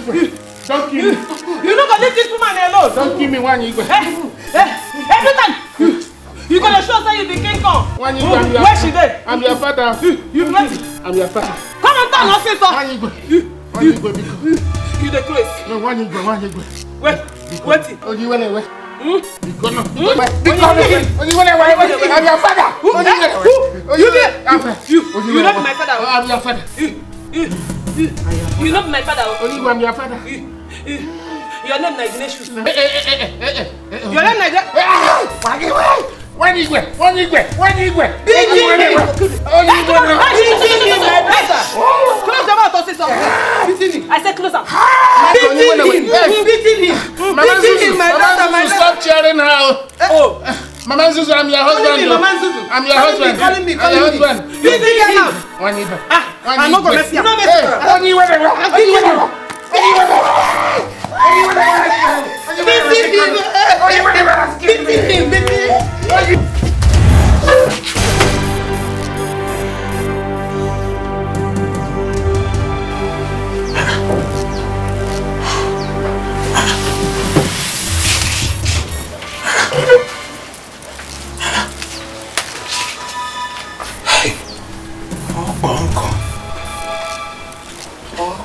Don't kill me. You're not gonna leave this woman alone. Don't kill me, Nwokoye. Every time you're gonna show us that you be King Kong. Nwokoye, where she there? I'm your father. You bloody. I'm your father. Come on down, officer. Nwokoye, you the crazy. No, Nwokoye. Wait. Oh, you went away. I'm your father. You're not my father. I'm your father. You're not my father. I'm your father. Your name is Ignatius. Your name is Close the mouth, officer. I said close up. Beating him. Stop cheering her. Oh. Mama Zuzu, I'm your husband. I'm your husband. Calling me. Beating him now. I'm not going to mess you up.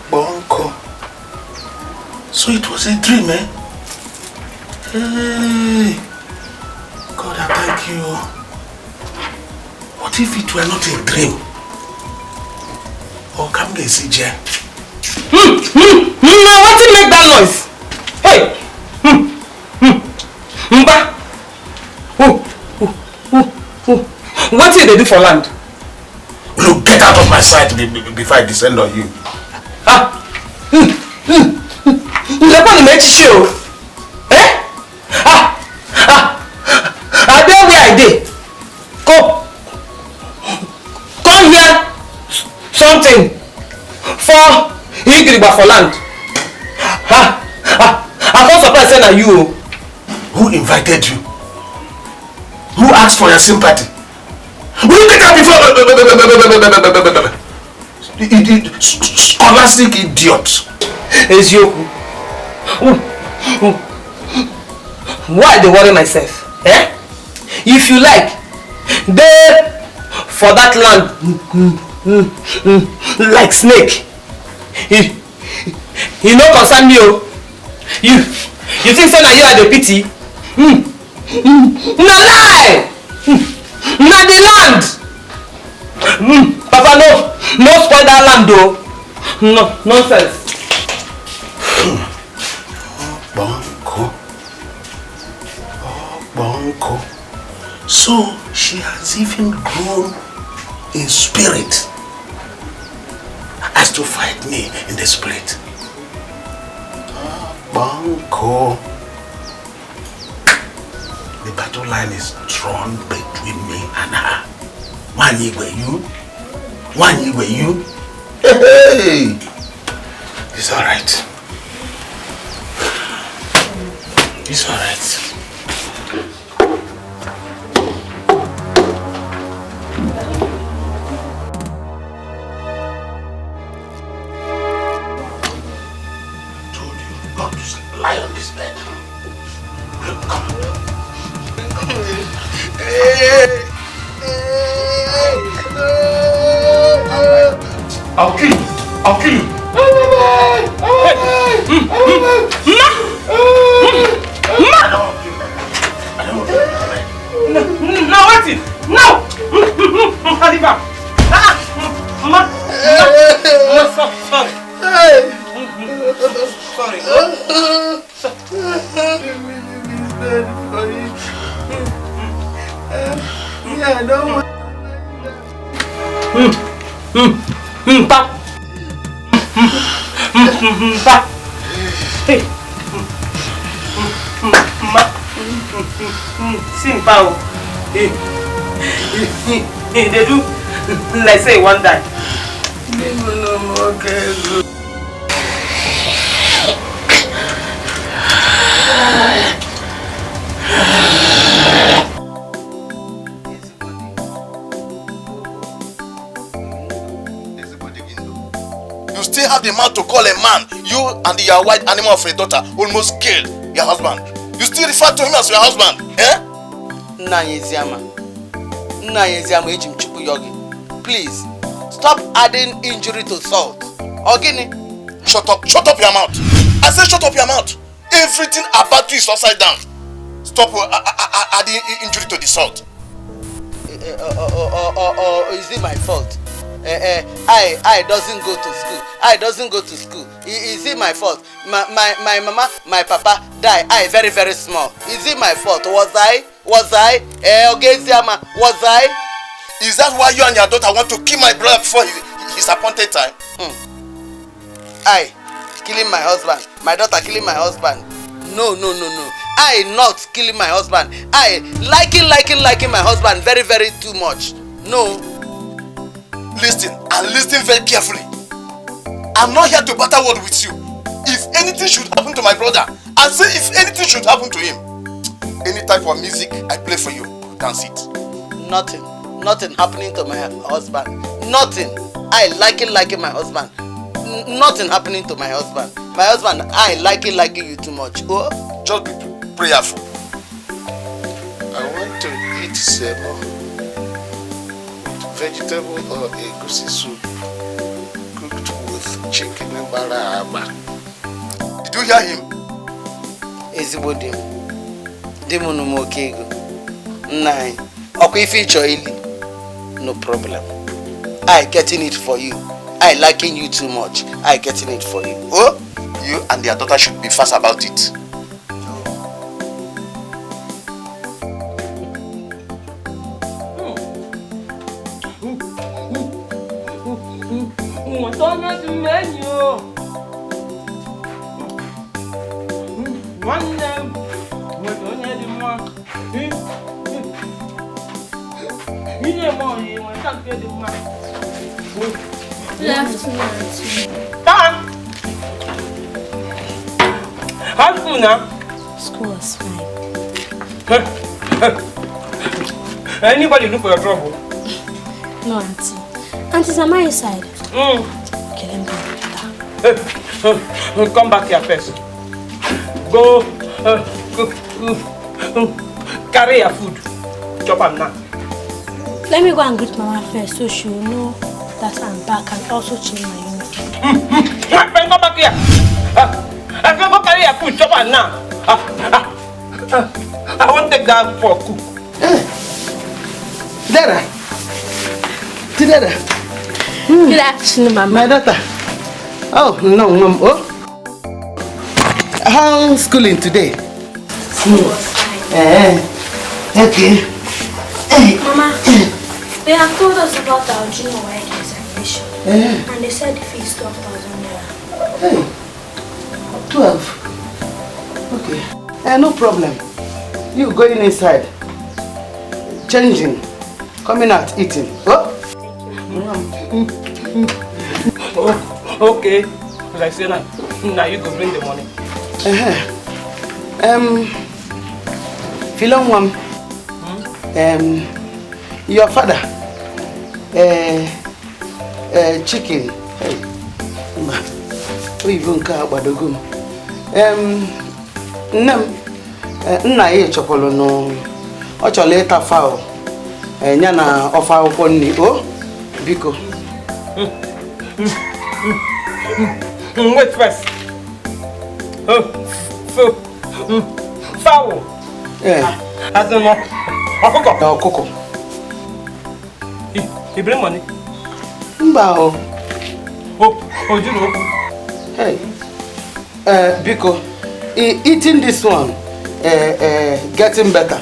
Bonko. So it was a dream, eh? Hey, God, I thank you. What if it were not a dream? Oh, come get CJ. No, what did make that noise? Hey! Mba! What did they do for land? Look, get out of my sight before I descend on you. You're going to make show. Eh? I know where I did. Come here. Something. For Igriba for land. I'm not surprised saying that you. Who invited you? Who asked for your sympathy? Will you take her before? Scholastic idiot. It's you. Why do I worry myself? Eh? If you like, they for that land like snake. You no concern me. You think so now you are the pity? No lie! Not the land! Papa, no spoil that land though. No, nonsense. Bonko. So she has even grown in spirit as to fight me in the spirit. Bonko. The battle line is drawn between me and her. One year were you. Hey! It's alright. It's alright. Told you not to lie on this bed. Come on. I'll kill you. No, wait it. No. Adiba. Sorry. I don't want. Hey. Simple. They do like say one die. You still have the mouth to call a man you and your white animal of a daughter almost killed your husband. You still refer to him as your husband, eh? Please, stop adding injury to salt. Okay? Shut up your mouth. I said shut up your mouth. Everything about you is upside down. Stop adding injury to the salt. Is it my fault? I doesn't go to school. I doesn't go to school. Is it my fault? My mama, my papa die. I very, very small. Is it my fault? Was I? Was I? Is that why you and your daughter want to kill my brother before his appointed time? I killing my husband. My daughter killing my husband. No. I not killing my husband. I liking my husband very, very too much. No. Listen, and listen very carefully. I'm not here to battle word with you. If anything should happen to my brother, I say if anything should happen to him, any type of music I play for you, dance it. Nothing happening to my husband. Nothing. I liking my husband. Nothing happening to my husband. My husband, I liking you too much. Oh? Just be prayerful. I want to eat semo, vegetable or egusi soup, cooked with chicken and baraba. Did you hear him? Ezigbo dim. Dim no mo kego. Nine. Okay, if it's no problem. I getting it for you. I liking you too much. I getting it for you. Oh? You and your daughter should be fast about it. How's school now? School was fine. Anybody look for your trouble? No, Auntie. Auntie's on my side. Okay, let me go. Come back here first. Go, carry your food. Chop am now. Let me go and greet Mama first so she will know that I'm back and also change my uniform. My friend, come back here. I can go carry your food. Chop am now. I won't take that for cook. Dada. Good afternoon, Mama. My daughter. Oh, no, Mom. Oh. How's schooling today? School was fine. Okay. Mama, they have told us about our junior work examination. And they said the fee is 12,000 naira. Hey. 12. Okay. No problem. You going inside, changing, coming out, eating. Oh? Okay. Like I say now you go bring the money. Philon, your father, chicken. Hey, we even can't badogum. Nna ye chokolo no o chole ta fowl nya na ofa akwụkwọ nni o biko wait first fowl azemo ọkụkọ he bring money mba o ojuru okwu hey biko eating this one getting better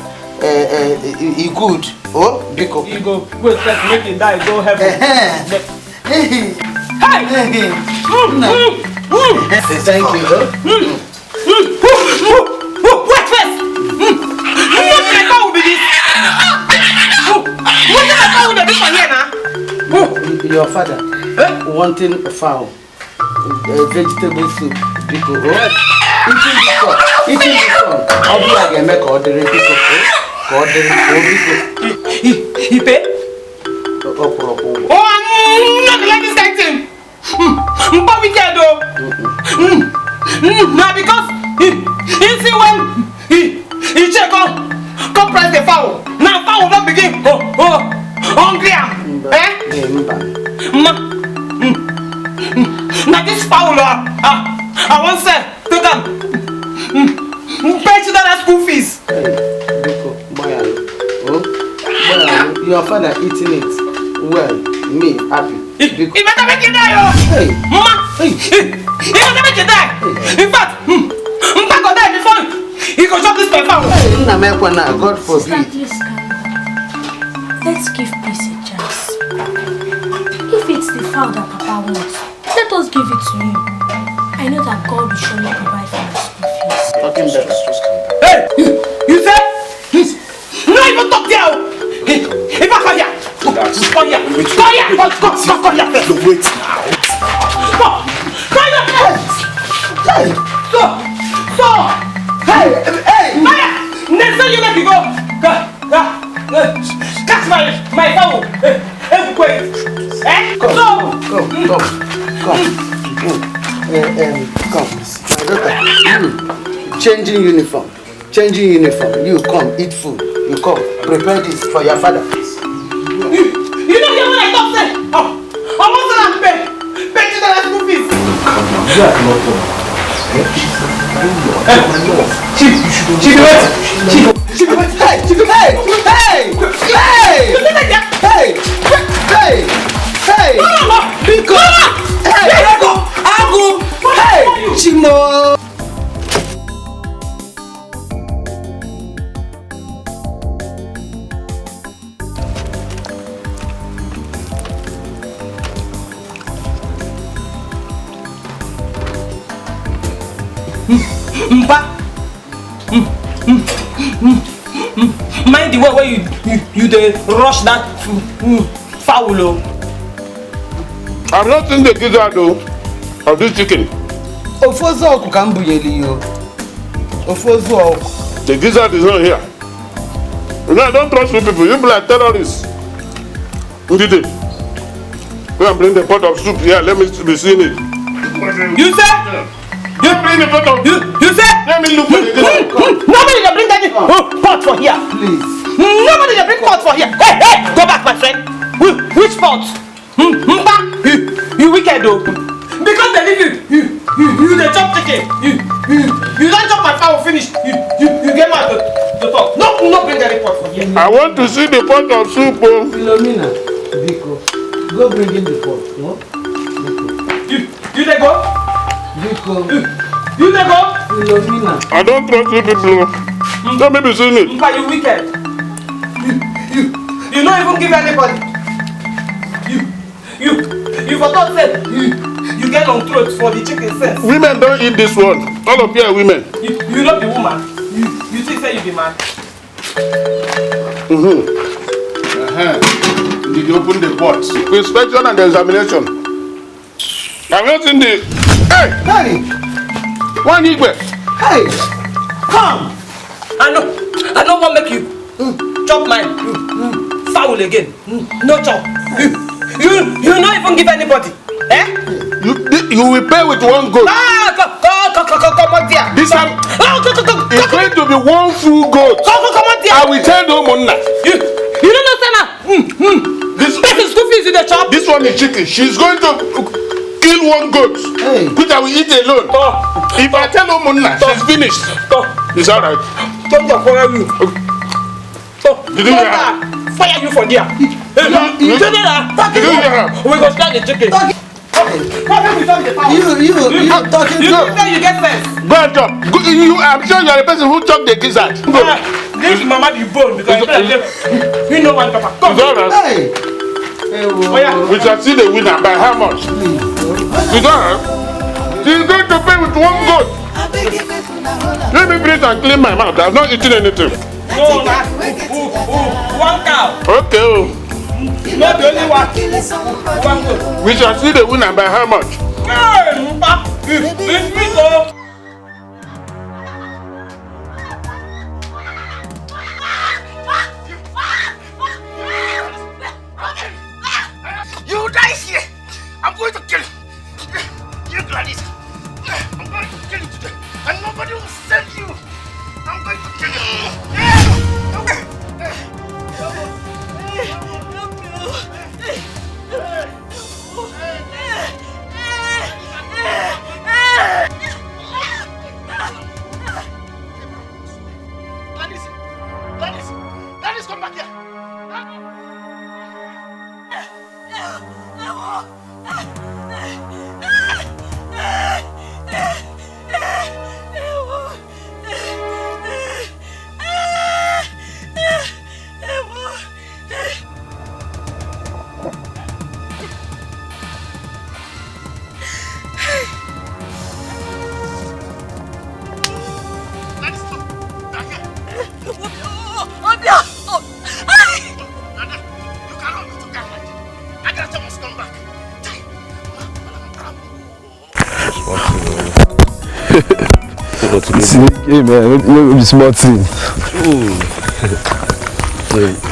good oh biko you go wait first make it die go heaven hey thank you wait first what the hell will be this what the hell will be this here now your father wanting a fowl vegetable soup biko eating this one I'll be like a make order biko he pay oh I'm not like this guy thing But we can't do. Now because he see when he check on come price the fowl. Now fowl don't begin hungry now this fowl I want say to come pay to that school fees. Your father eating it well, me happy. He better make you die, Hey, Mama. Hey. He better make you die. In fact, Mpa go die before he go chop this pepper. God forbid. Let's give peace a chance. If it's the fowl that Papa wants, let us give it to him. I know that God will surely provide for his school fees. Talking better. Hey, you say? No, even talk there. If I come here, come here first. Wait now. Come here. Hey, So. hey. Next time you let me go. Catch my fowl. Wait. Come. Come. My daughter, you changing uniform. You come eat food. You come prepare this for your father. You don't hear what I talk say? I want to pay to the school fees. You are not home. She be waiting. Hey! Because Agu! Hey! Chimo! Mind the way you dey rush that fowl. I'm not in the gizzard though of this chicken. Ofozo can bunyeli yo. Ofozo. The gizzard is not here. You know, I don't trust you people. You be like terrorists. Who did it? Go and bring the pot of soup here. Let me be seeing it. You say? You bring the pot of You say? Let me look for the gizzard. Nobody can bring any pot for here. Please. Nobody can bring pot for here. Hey, go back, my friend. Which pot? You wicked though. Because they leave you the chop chicken. You don't chop my fowl finish. You get mad to talk. No bring any pot for here. I want to see the pot of soup. Oh. Philomena, Biko, go bring in the pot. No? You dey go? Biko, You dey go? Philomena. I don't trust you people. Let me be seeing it. Mpa, you wicked. You don't even give anybody. You forgot that you get on throat for the chicken sense. Women don't eat this one. All of you are women. You love the woman. You think say you be man. Did you open the pot? Inspection and examination. I'm not in the. Hey! Hey! One Igwe! Hey! Come! I don't want to make you chop my fowl again. No chop. You not even give anybody. Eh? You will pay with one goat. Come on there. This time, it's going to be one full goat. Come on there. I will tell the woman. You don't understand now. This is school fees in the shop. This one is chicken. She's going to kill one goat, which I will eat alone. If I tell the woman, she's finished. It's alright. Don't fire you. Did you hear her? Fire you for there. You tell her. Did you hear her? We go start the chicken. You talking You to say you get sense. Go and chop. I'm sure you are the person who chopped the gizzard. Leave mama the bone because you know one papa. It's alright. Hey! We shall see the winner by how much? It's alright. She's going to pay with one goat. Let me breathe and clean my mouth. I've not eaten anything. No, one cow. Okay. Not the only one. One goat. We shall see the winner by how much? It's me though. You die here! I'm going to kill you! for today. Hey man, you small thing.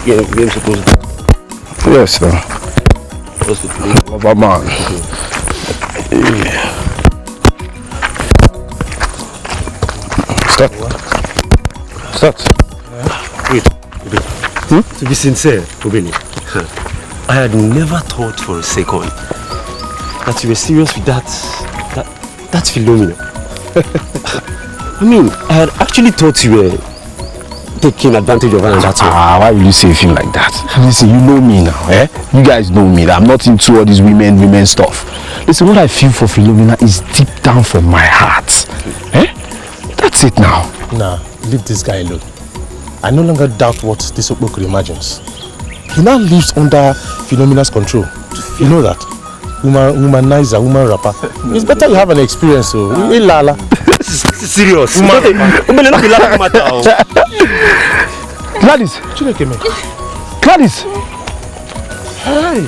Game supposed to. Yes, sir. Supposed to play. Love man. Start. Wait. To be sincere, Obeni, I had never thought for a second that you were serious with that Philomena. I mean, I had actually thought you were taking advantage of her and that's all. Why will you say a thing like that? Listen, you know me now, eh? You guys know me. I'm not into all this women stuff. Listen, what I feel for Philomena is deep down from my heart. Eh? That's it now. Nah, leave this guy alone. I no longer doubt what this Okpoko imagines. He now lives under Philomena's control. You know that? Womanizer, woman rapper. It's better you have an experience, so Lala. Serious. Gladys! Gladys! Hi!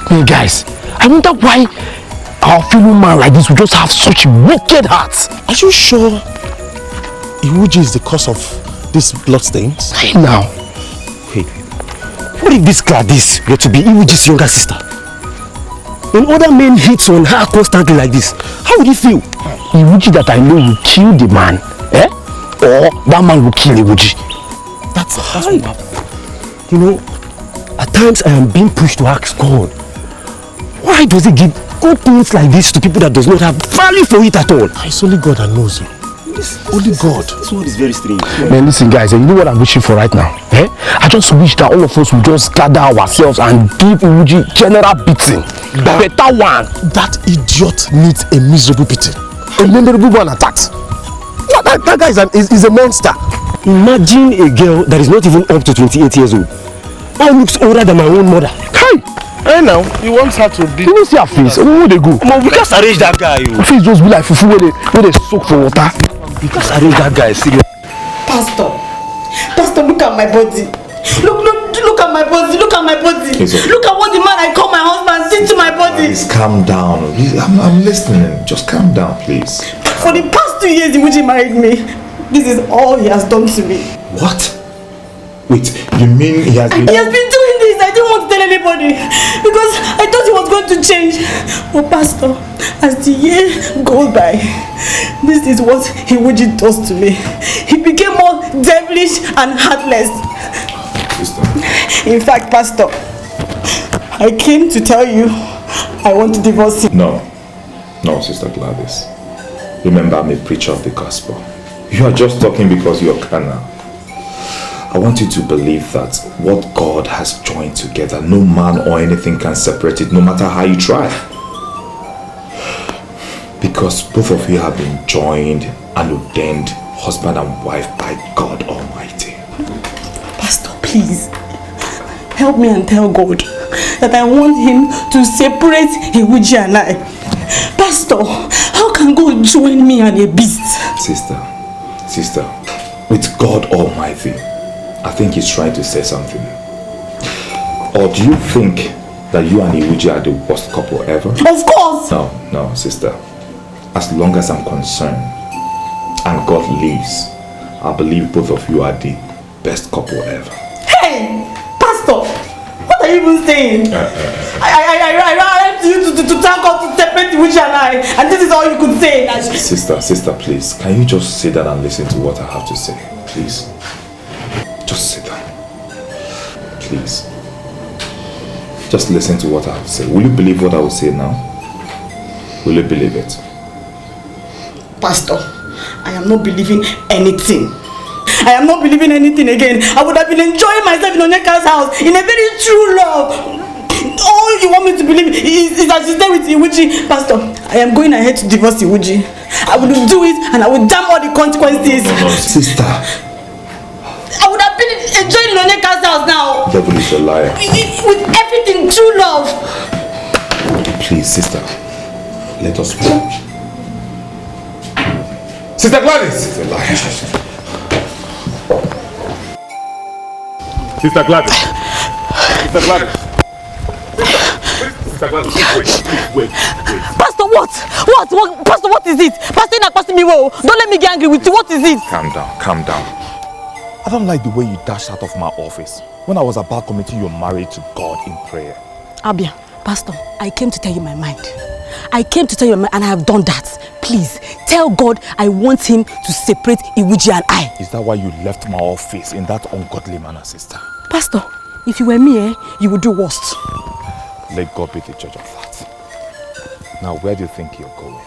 Hey guys, I wonder why our fellow man like this will just have such wicked hearts. Are you sure Iwuji is the cause of these bloodstains? Hey now. Wait. What if this Gladys were to be Iwuji's younger sister? When other men hit on her constantly like this, how would you feel? Iwuji that I know will kill the man, eh? Or that man will kill Iwuji. That's what happened. You know, at times I am being pushed to ask God, why does he give good things like this to people that does not have value for it at all? It's only God that knows you. Only God. This word is very strange. Man, listen guys, you know what I'm wishing for right now? Eh? I just wish that all of us will just gather ourselves and give Iwuji general beating. Better one. That idiot needs a miserable beating. A memorable one at that. That guy is a monster. Imagine a girl that is not even up to 28 years old. Who looks older than my own mother. Hey! Hey now, he wants her to be. You don't see her face. Where they go? Come on, we just arrange that guy. Her face just be like fufu where they soak for water. We just arrange that guy, serious. Pastor, look at my body. Look at my body. Look at my body. Look at what the man I call my husband did to my body. Please calm down. I'm listening. Just calm down, please. For the past 2 years, Iwuji married me. This is all he has done to me. What? Wait, you mean he has been... He has been doing this. I didn't want to tell anybody because I thought he was going to change. But Pastor, as the year goes by, this is what Iwuji does to me. He became more devilish and heartless. Sister. In fact, Pastor, I came to tell you I want to divorce him. No, Sister Gladys. Remember, I'm a preacher of the gospel. You are just talking because you're carnal. I want you to believe that what God has joined together, no man or anything can separate it, no matter how you try. Because both of you have been joined and ordained husband and wife by God Almighty. Pastor, please, help me and tell God that I want him to separate Iwuji and I. Pastor, how can God join me and a beast? Sister, with God Almighty, I think he's trying to say something. Or do you think that you and Iwuji are the worst couple ever? Of course! No, sister. As long as I'm concerned and God lives, I believe both of you are the best couple ever. Hey! Pastor! What are you even saying? I ran to you to tell God to separate Iwuji and I, and this is all you could say. Sister, please, can you just sit down and listen to what I have to say? Please. Just sit down. Please. Just listen to what I have to say. Will you believe what I will say now? Will you believe it? Pastor, I am not believing anything. I am not believing anything again. I would have been enjoying myself in Onyeka's house in a very true love. All you want me to believe is that she's there with Iwuji. Pastor, I am going ahead to divorce Iwuji. I will do it and I will damn all the consequences. No, sister. I would have been enjoying in Onyeka's house now. The devil is a liar. With everything, true love. Please, sister. Let us pray. Sister Gladys! It's a liar. Sister Gladys. Sister Gladys. Sister Gladys, wait. Pastor, what? Pastor, what is it? Pastor, you're not passing me well. Don't let me get angry with you. What is it? Calm down. I don't like the way you dashed out of my office when I was about committing your marriage to God in prayer. Abia, Pastor, I came to tell you my mind. And I have done that. Please, tell God I want him to separate Iwuji and I. Is that why you left my office in that ungodly manner, sister? Pastor, if you were me, you would do worst. Let God be the judge of that. Now, where do you think you're going?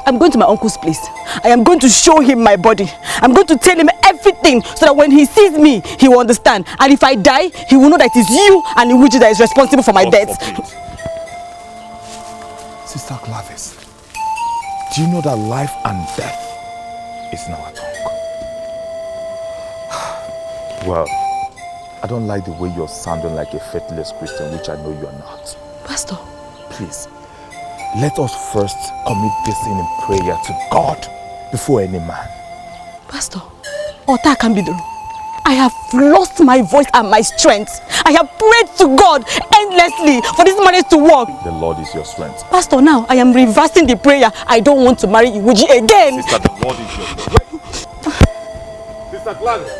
I'm going to my uncle's place. I am going to show him my body. I'm going to tell him everything so that when he sees me, he will understand. And if I die, he will know that it is you and Iwuji that is responsible for my death. Sister Gladys, do you know that life and death is in our tongue? Well, I don't like the way you're sounding like a faithless Christian, which I know you're not. Pastor. Please, let us first commit this thing in prayer to God before any man. Pastor, that can be done. I have lost my voice and my strength. I have prayed to God endlessly for this marriage to work. The Lord is your strength. Pastor, now I am reversing the prayer. I don't want to marry Iwuji again. Sister, the Lord is your strength. Sister Gladys.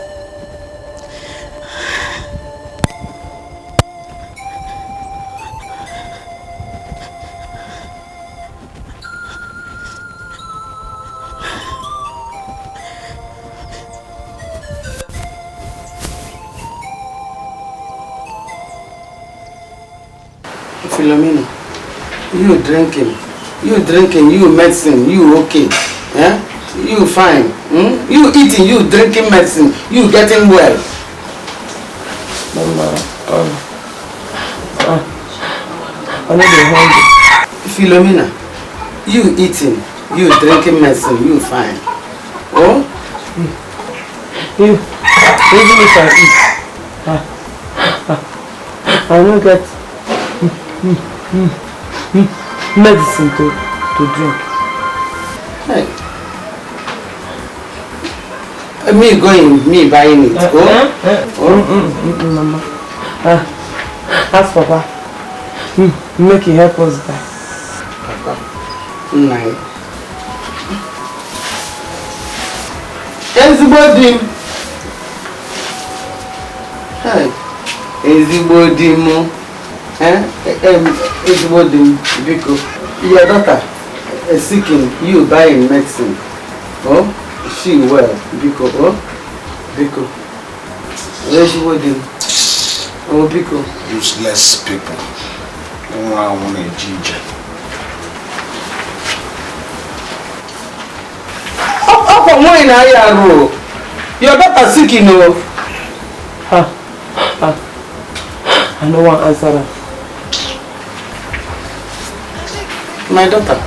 Philomena, you drinking, you medicine, you okay, you fine, you eating, you drinking medicine, you getting well. Mama, I'm not hungry. Philomena, you eating, you drinking medicine, you fine. Oh? Even if I eat, I don't get medicine to drink. Hey. Me buying it. Mama. Ask Papa. Make it help us die. Papa. Nine. Everybody. Hey. Everybody mo. Everybody, because your daughter is seeking, you buying medicine. Oh, she well, because everybody. Oh, because useless people. Don't want a ginger. Your daughter seeking, oh. I don't want to answer her. My daughter,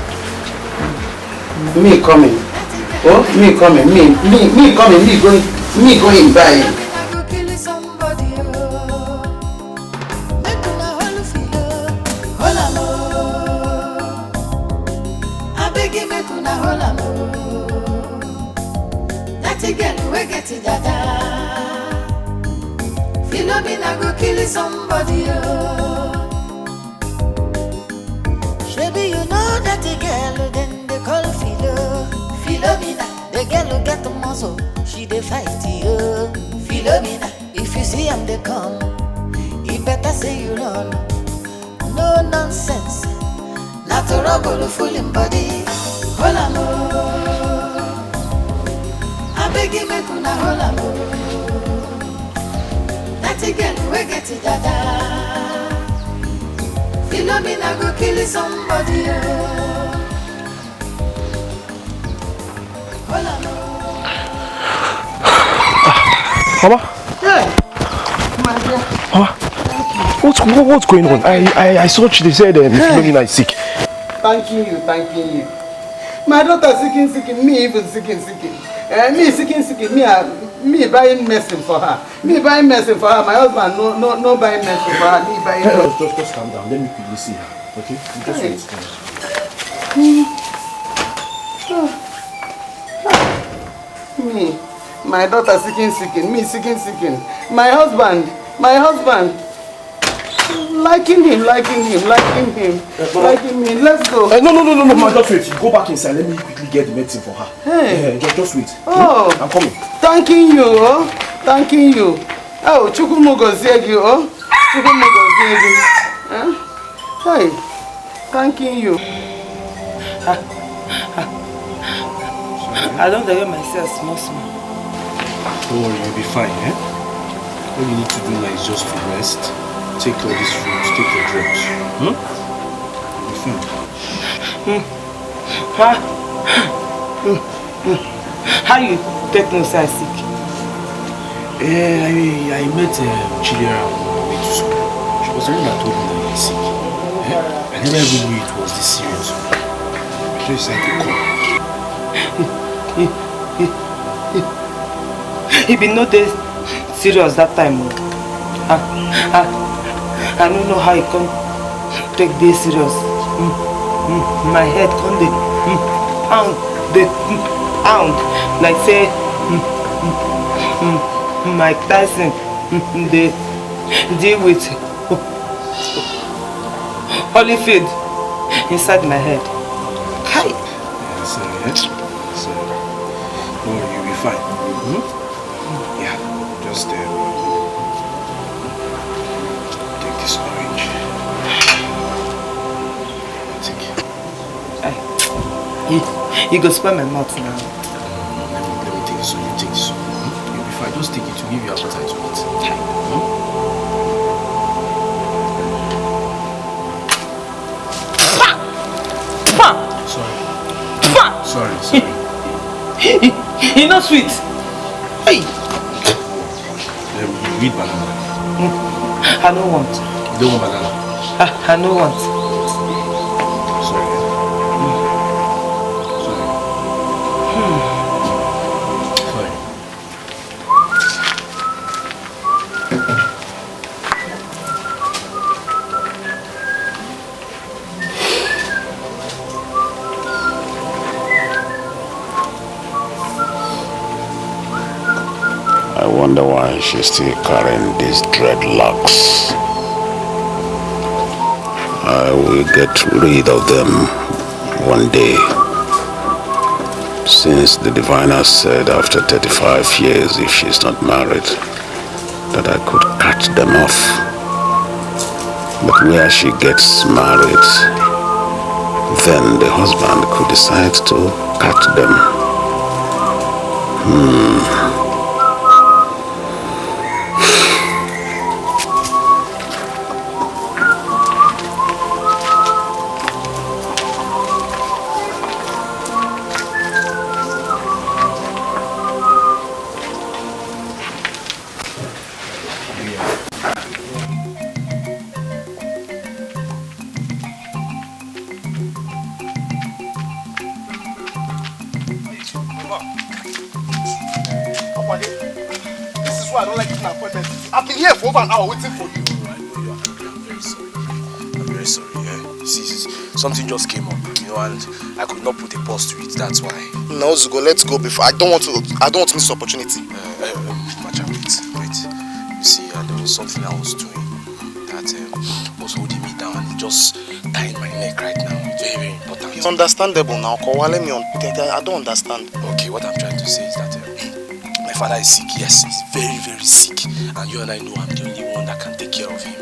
me coming, me going buying. Philomena go kill somebody. Baby, you know that the girl then they call Philomena. The girl who get the muscle, she dey fight you. Philomena, if you see him they come, you better say you run. No nonsense, not to rubble full in body. Hola mo, I beg you make una hola mo. That the girl we get it dada. Philomena go kill somebody. Mama? Yeah. My dear. Mama? What's going on? I saw they said Philomena is sick. Thanking you. My daughter seeking, me even seeking. Me seeking, me buying medicine for her. My husband, no buying medicine for her. Me buying. Just calm down. Let me quickly see her. Okay? Just wait. Me, my daughter seeking, me seeking. My husband, liking him. Let's go. No, man, just wait. Go back inside. Let me quickly get the medicine for her. Hey. Just wait. Oh, I'm coming. Thanking you. Oh, Chukumugoziegi. Hey, thanking you. I don't get myself small. Don't worry, you'll be fine, eh? All you need to do now is just to rest, take all these fruits, take your drugs. You'll be fine. How you take Nosa sick? I met Chidera on my way to school. She was the one that told me that you were sick. I never even knew it was this serious. I just decided to come. He been not this serious that time. I don't know how he can take this serious. My head can pound like say Mike Tyson they deal with Holyfield inside my head. Hi. So you'll be fine. Yeah, just take this orange. Take it. You go spoil my mouth now. Let me take this one. You take this one. You'll be fine. Just take it to give you appetite to eat. Sorry. You're not sweet. Hey. You eat banana. I don't want. You don't want banana? I don't want. Sorry. I wonder why she's still carrying these dreadlocks. I will get rid of them one day. Since the diviner said after 35 years, if she's not married, that I could cut them off. But where she gets married, then the husband could decide to cut them. This is why I don't like getting appointments. I've been here for over an hour waiting for you. I'm very sorry. See, something just came up, and I could not put a pause to it. That's why. No, Zugo, let's go before. I don't want to miss this opportunity. Macha, wait. You see, there was something I was doing that was holding me down, and it just tying my neck right now. It's very, very important. It's understandable now. Let me on. I don't understand. Okay, what I'm trying to say is that my father is sick. Yes, he's very, very sick, and you and I know I'm the only one that can take care of him.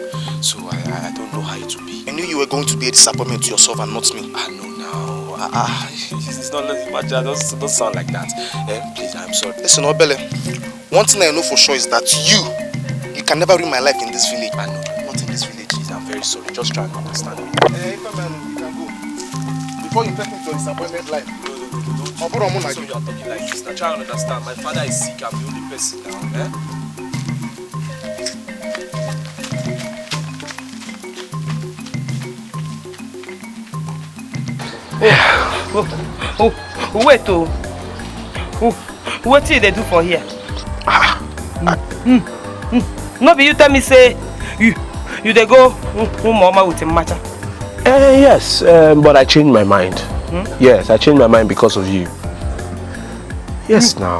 So I don't know how it will be. I knew you were going to be a disappointment to yourself and not me. I know now. It's not much. Don't sound like that. Please, I'm sorry. Listen, Obele. One thing I know for sure is that you can never ruin my life in this village. I know, not in this village. Please, I'm very sorry. Just try and understand me. If a man, you can go. Before you take me to a disappointment life. No. So you are talking like this. Now try and understand. My father is sick. I'm the only person now. Wait, what did they do for here? No, but you tell me say you they go mama with a matter. Yes, but I changed my mind. Yes, I changed my mind because of you. Yes, now.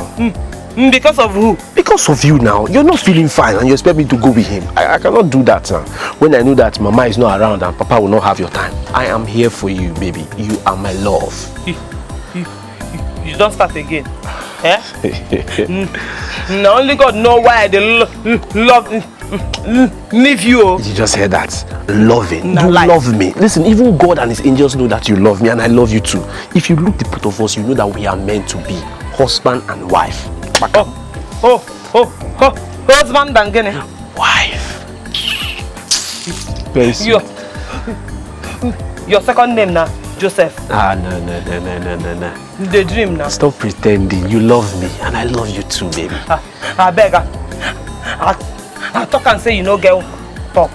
Because of who? Because of you now. You're not feeling fine and you expect me to go with him. I cannot do that, sir. When I know that Mama is not around and Papa will not have your time. I am here for you, baby. You are my love. You don't start again. Eh? Now only God know why I leave you. You just heard that. Loving. Nah, you lie. love me. Listen, even God and his angels know that you love me and I love you too. If you look the both of us, you know that we are meant to be husband and wife. Husband and gene. Wife. Very sweet. Your second name now, Joseph. Ah, no. The dream now. Stop pretending. You love me and I love you too, baby. I beg her. I talk and say you no girl talk.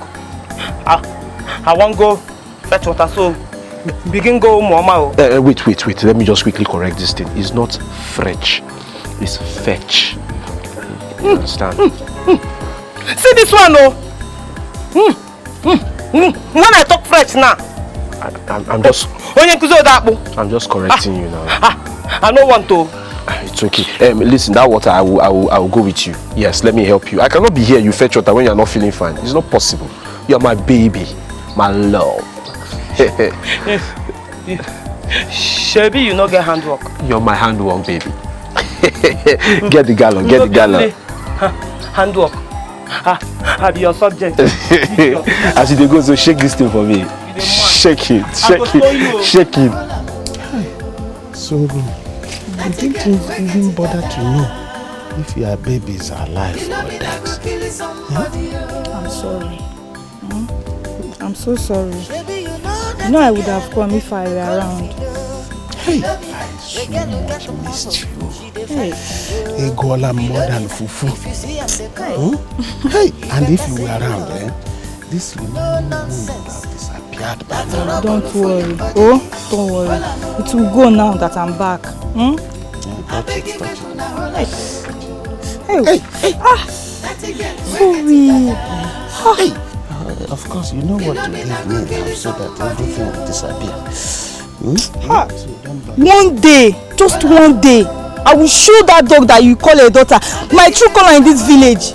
I won't go fetch water, so begin go mama. Wait. Let me just quickly correct this thing. It's not fetch. It's fetch. You understand? See this one, oh. When I talk French now. I'm just correcting you now. I don't want to. It's okay. Listen, that water I will go with you. Yes, let me help you. I cannot be here. You fetch water when you're not feeling fine. It's not possible. You're my baby, my love. Shelby, you no get handwork. You're my handwork, baby. Get the gallon. Get the gallon. Handwork. I be your subject. As you go, so shake this thing for me. Shake it. So, you didn't even bother to know if your baby is alive or dead. I'm sorry. I'm so sorry. You know I would have come if I were around. Hey, I so much missed you. Hey. A girl more than fufu. Hey, and if you were around, this woman would have disappeared by now. Don't worry. Oh, don't worry. It will go now that I'm back. Touch it. Hey. Sorry. Hey. Of course, you know what to give me now so that everything will disappear. One day, just one day, I will show that dog that you call a daughter my true color in this village.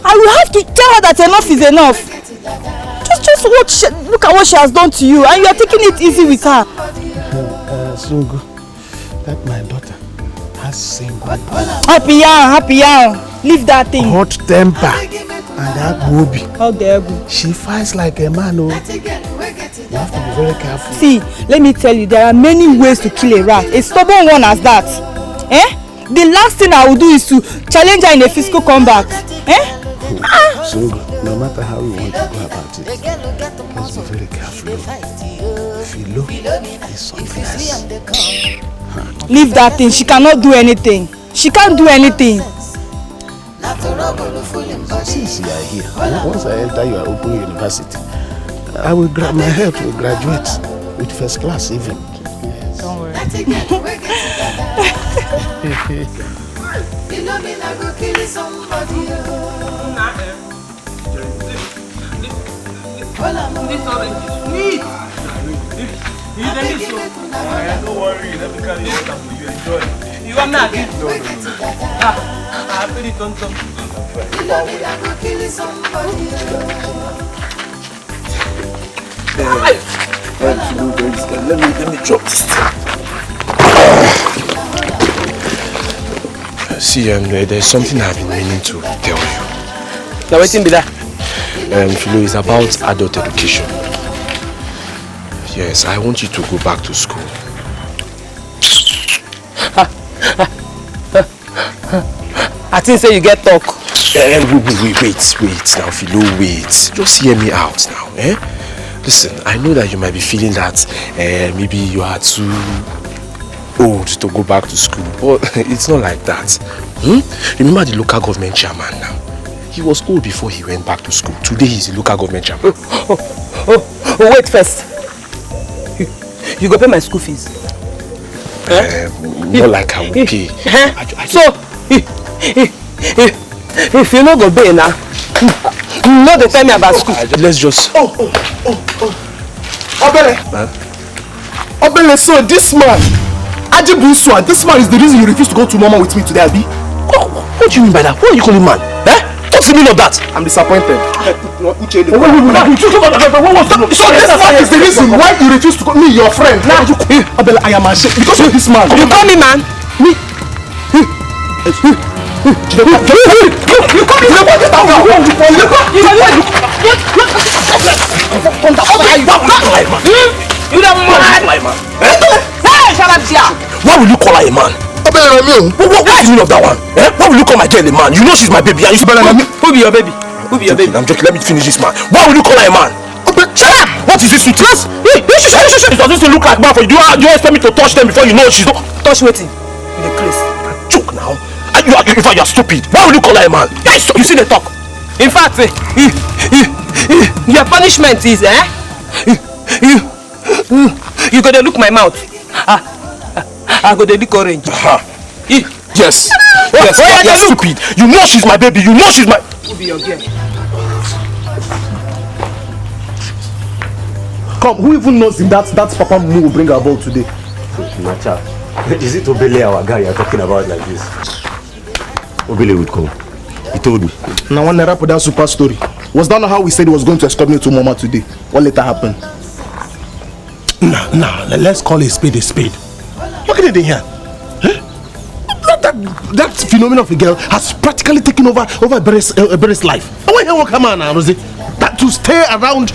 I will have to tell her that enough is enough. Just look at what she has done to you, and you are taking it easy with her. Sungu, that my daughter has single. Happy yarn. Leave that thing. Hot temper. And that booby. How dare you? She fights like a man. You have to be very careful. See, let me tell you, there are many ways to kill a rat. A stubborn one as that. The last thing I will do is to challenge her in a physical combat. So, no matter how you want to go about it, let's be very careful. Philo is something else. Leave that thing. She cannot do anything. She can't do anything. Since you are here, once I enter your open university, I will my head will graduate with first class even. Yes. Don't worry. This orange is sweet. Don't worry, let me carry it for you. Enjoy. You want me again? No. I feel it tonto. Let me drop this thing. See, there's something I've been meaning to tell you. Now waiting be that. Philo, is about adult education. Yes, I want you to go back to school. I think say you get talk. Wait now, Philo, wait. Just hear me out now, Listen, I know that you might be feeling that maybe you are too old to go back to school, but it's not like that. Remember the local government chairman now? He was old before he went back to school. Today he's the local government chairman. Wait first. You go pay my school fees. More like I will pay. So, if you no go pay now, you know they tell me about school. Let's just... Obele, so this man, Ajibuswa, this man is the reason you refuse to go to Mama with me today, Abi? What do you mean by that? What are you calling man? Eh? What's the meaning of that? I'm disappointed. This is the reason why you refuse to call me your friend. Now you Abela, I am ashamed because of this man. You call me man? Me? You call me why will you call her a man? What's the meaning of that one? Eh? Why will you call my girl a man? You know she's my baby and you should better than me. Who be your baby? Who be your baby? I'm joking, let me finish this man. Why will you call her a man? Shut up! What is this with you? It doesn't look like man for you. Do you expect me to touch them before you know she's not? Touch waiting. In the place. Joke now. You are stupid. Why will you call her a man? You see the talk. In fact, your punishment is you gotta look my mouth. I gotta look orange. Yes. You're stupid. You know she's my baby. You know she's my. Who be your girl? Come, who even knows if that's Papa Mu will bring our ball today? Macha, is it Obele, our guy you're talking about like this? Obele would come. He told me. Now when I wrap with that super story, was that not how we said he was going to escort me to Mama today? What later happened? Nah, let's call a spade a spade. Look at it in here. That phenomenon of a girl has practically taken over Bere's life. And when you come on now, Rosie, that to stay around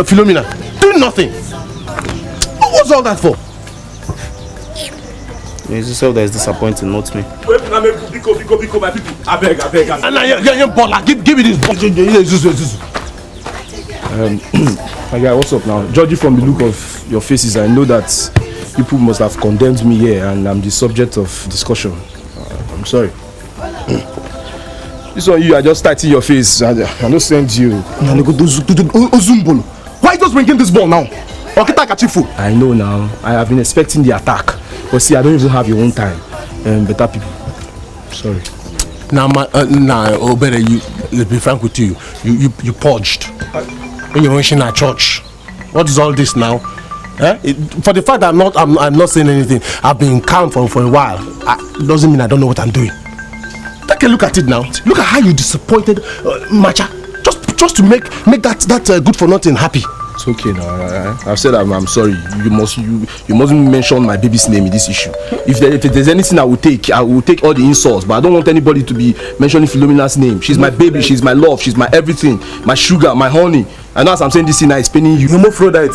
Philomena, doing nothing. What's all that for? It's yourself that is disappointing, not me. Biko, my people. I beg. Give me this. My guy, what's up now? Judging from the look of your faces, I know that people must have condemned me here and I'm the subject of discussion. I'm sorry. This one, you are just tighting your face. I don't send you. Why just bringing this ball now? I know now. I have been expecting the attack. But see, I don't even have your own time. Better people. Sorry. Now, Obere, let's be frank with you. You purged when you mentioned at church. What is all this now? For the fact that I'm not saying anything, I've been calm for a while. It doesn't mean I don't know what I'm doing. Take a look at it now. Look at how you disappointed Macha just to make that good for nothing happy. It's okay now. I've said I'm sorry. You mustn't mention my baby's name in this issue. If there's anything I will take all the insults. But I don't want anybody to be mentioning Philomena's name. She's my baby. She's my love. She's my everything. My sugar. My honey. And as I'm saying this thing, I'm explaining you. Hermaphrodite.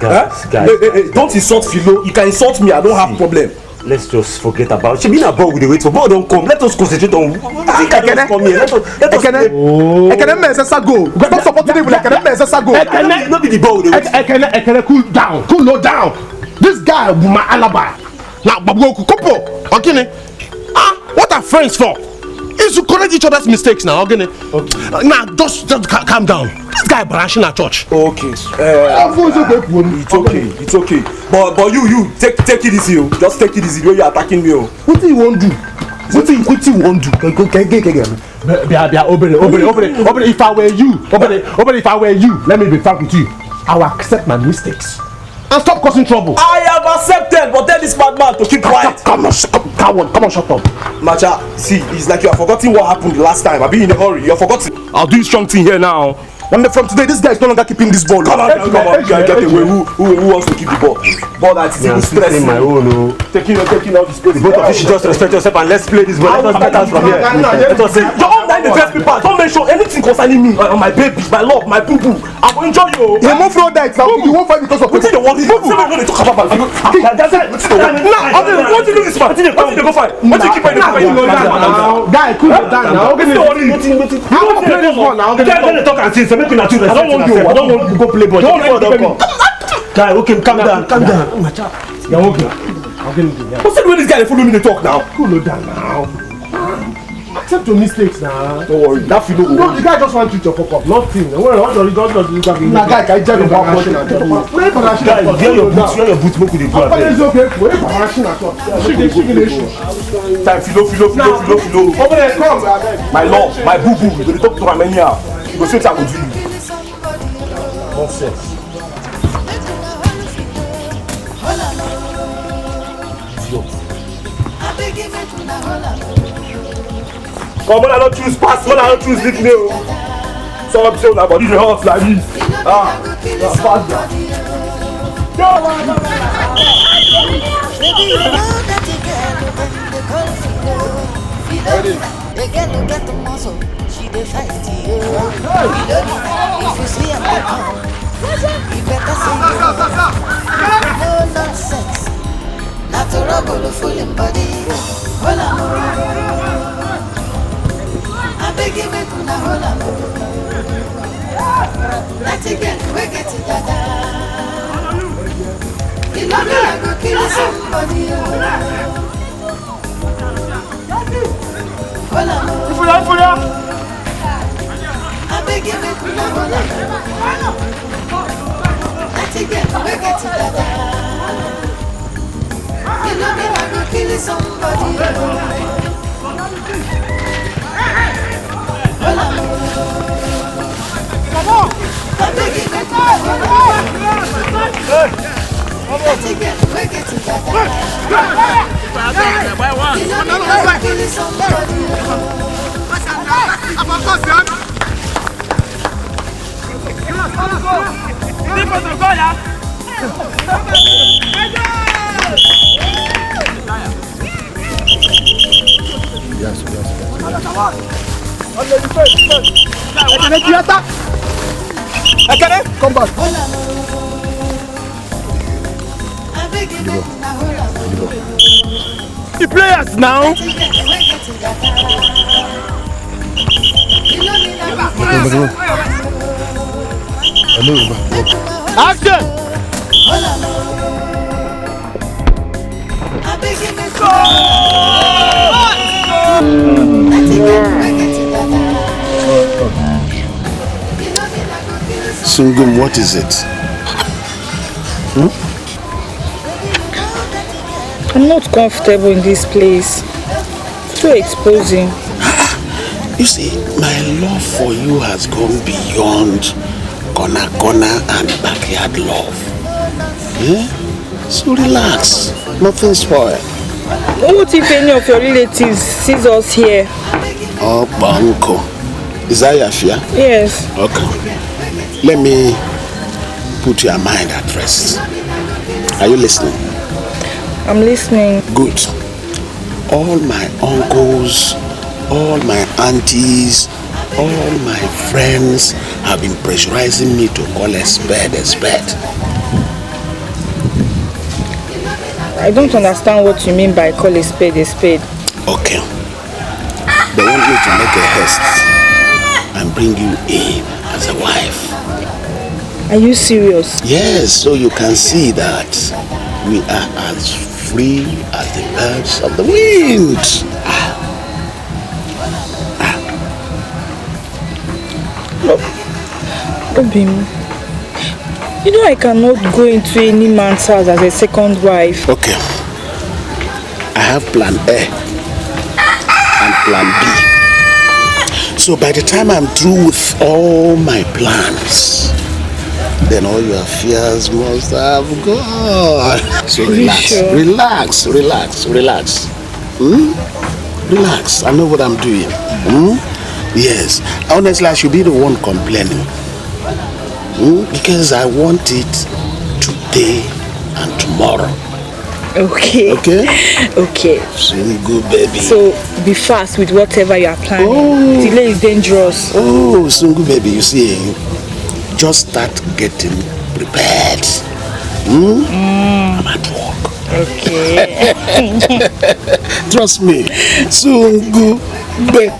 Guys. Hey, don't insult Philo. You can insult me. I don't have problem. Let's just forget about it. She been a ball with the wait for ball don't come. Let us concentrate on. Let us come here. Let us. Don't support today with not be the ball with the wait. Cool down. This guy will my alibi. Now, what are friends for? Is to correct each other's mistakes now, okay? Now, just calm down. This guy branching at church. Okay. It's okay. But you take it easy. Just take it easy when you're attacking me. What do you want to do? What do you want to do? If I were you, let me be frank with you. I will accept my mistakes and stop causing trouble. I have accepted, but tell this madman to keep quiet. Come on, shut up. Macha, see, it's like you have forgotten what happened the last time. I've been in a hurry. You have forgotten. I'll do strong thing here now. And from today, this guy is no longer keeping this ball. Come on, get away. Who wants to keep the ball? Ball that is even stressing. My own, taking out the space. Both of you should just respect yourself and let's play this ball. Let us get out from here. Let us say, don't mind the first people. Don't mention anything concerning me, my baby, my love, my boo boo. I will enjoy you. Hermaphrodite. You won't fight because of what the world. What do they talk about? What do you do this man? What do you go fight? What do you keep fighting? Guy, cool down now. I don't play this ball now. I don't want to go play ball. Guy, okay, calm down. You're okay. What's the way this guy follow me to talk now? Cool down now. Accept your mistakes now. Don't worry. That feel no, the guy just want to treat your fuck up. Nothing. What do you do? Guy, can you tell me about machine at all? Where your boots? Make with the go. It's okay. Where machine at all? Time, Philo. Over there, come. My love, my boo boo. You talk to my many now. You go straight I go do you. Nonsense. Oh, man, I don't choose pass, man, I don't choose leave me. So I'm saying about the house like this. Pass that. The girl who get the muscle, she dey fight you. If you see her come, you better say no nonsense. Not a rubble full in body. Hold on, I beg you make una hold on. That again, we get it dada. You know me, I go kill somebody. Hold on, I beg you make una hold on. That again, we get it dada. You know me, I go kill somebody. Hold on. I beg you make una hold on. That again, we get it dada. You know me, I go kill somebody. Come back. The players now. Action! Sungum, what is it? I'm not comfortable in this place. It's too exposing. You see, my love for you has gone beyond corner and backyard love. Yeah? So relax. Nothing spoiled. What if any of your relatives sees us here? Oh, Banko. Is that your fear? Yes. Okay. Let me put your mind at rest. Are you listening? I'm listening. Good. All my uncles, all my aunties, all my friends have been pressurizing me to call a spade a spade. I don't understand what you mean by call a spade a spade. Okay. They want me to make a haste and bring you in as a wife. Are you serious? Yes, so you can see that we are as free as the birds of the wind. Obim, you know I cannot go into any man's house as a second wife. Okay. I have plan A and plan B. So by the time I'm through with all my plans, then all your fears must have gone. So relax, sure? relax. Relax, I know what I'm doing. Yes, honestly, I should be the one complaining. Because I want it today and tomorrow. Okay. Okay? So good, baby. So be fast with whatever you are planning. Delay is dangerous. Oh, Sungu baby, you see, just start getting prepared. I'm at work. Okay. Trust me. Sungu baby.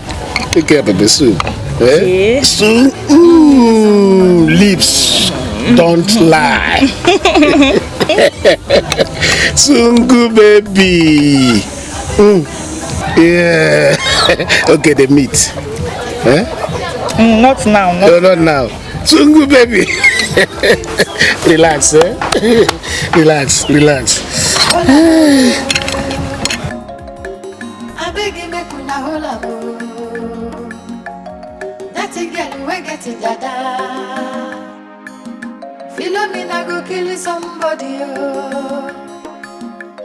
Take care, baby, soon. Okay. Soon. Lips don't lie. Sungu baby. Yeah. Okay, the meat. Not now. No, not now. Sungu baby. Relax, relax. I beg you make una hold up. That girl we get it dada. Philomena go kill somebody.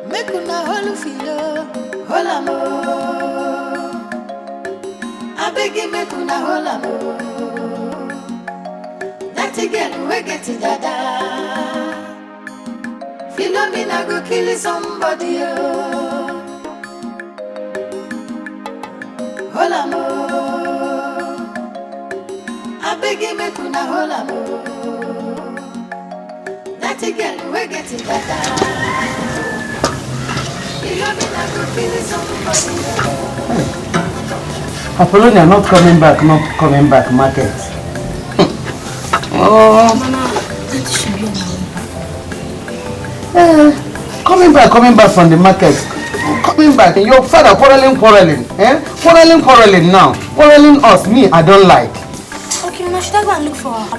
Make una hold philo, hold am. beg you make una hold am. That girl we get it dada. Philomena go kill somebody. Hold am. I beg you make una hold am. That girl we get it dada. Philomena go kill somebody. Apollonia not coming back market. Oh. Mama, that should be now. Coming back from the market. Coming back. Your father quarreling. Quarreling now. Quarreling us. Me, I don't like. Okay, now should I go and look for her?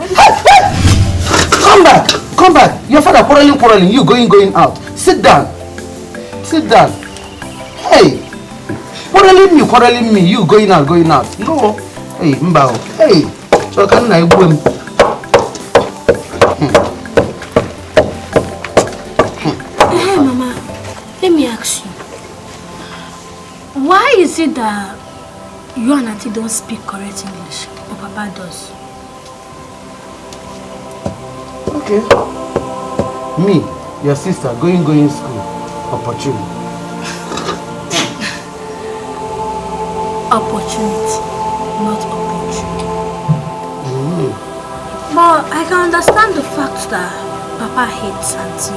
Come back. Your father quarreling. You going out. Sit down. Hey. Quarreling me. You going out. No. Hey, Mbao. Hey. So can I go? Hey, Mama. Let me ask you. Why is it that you and Auntie don't speak correct English, but Papa does? Okay. Me, your sister, going school. Opportunity. Opportunity, not opportunity. But I can understand the fact that Papa hates Auntie,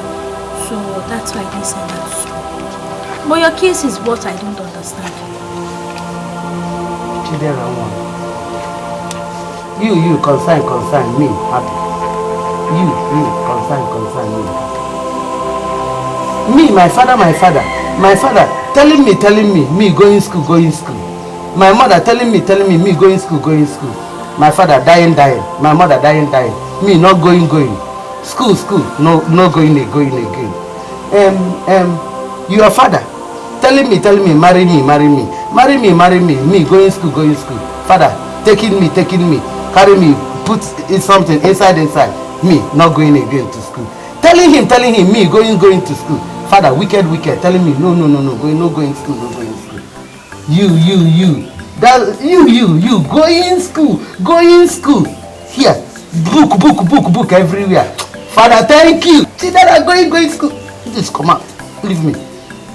so that's why they send her to school. But your case is what I don't understand. Chidera one. You concern me happy. You concern me happy. Me, my father telling me going school. My mother telling me me going school. My father dying. My mother dying. Me not going. School. No going again. Your father telling me marry me. Me going school. Father taking me, carry me, put something inside. Me not going again to school. Telling him me going to school. Father wicked telling me no going school. You going school. Here, book everywhere. Father, thank you. Chidera going school. Just come out. Leave me.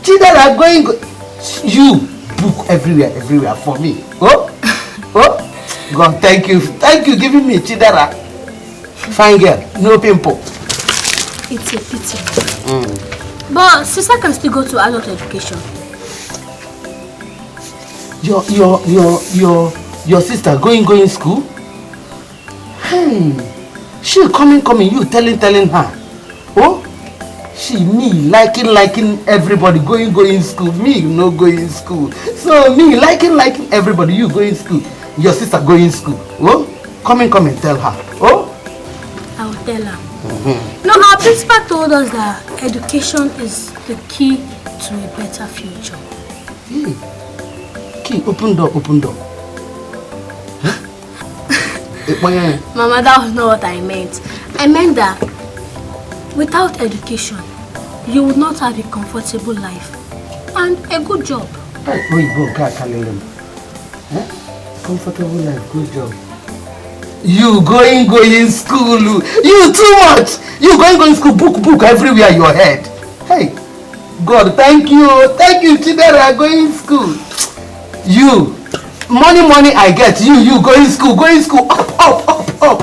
Chidera going. You book everywhere for me. Oh, God, thank you giving me Chidera. Fine girl, no pimple. It's a pity. But sister can still go to adult education. Your sister going school? Hey, she coming, you telling her. Oh, she me liking everybody going school. Me no going school. So me liking everybody, you going school. Your sister going school. Oh, coming, tell her. Oh, I will tell her. No, our principal told us that education is the key to a better future. Key, open door. Huh? Mama, that was not what I meant. I meant that without education, you would not have a comfortable life and a good job. Comfortable life, good job. You going school. You too much. You going school, book everywhere your head. Hey, God, thank you, Chidera, going school. You, money I get. You going school, up.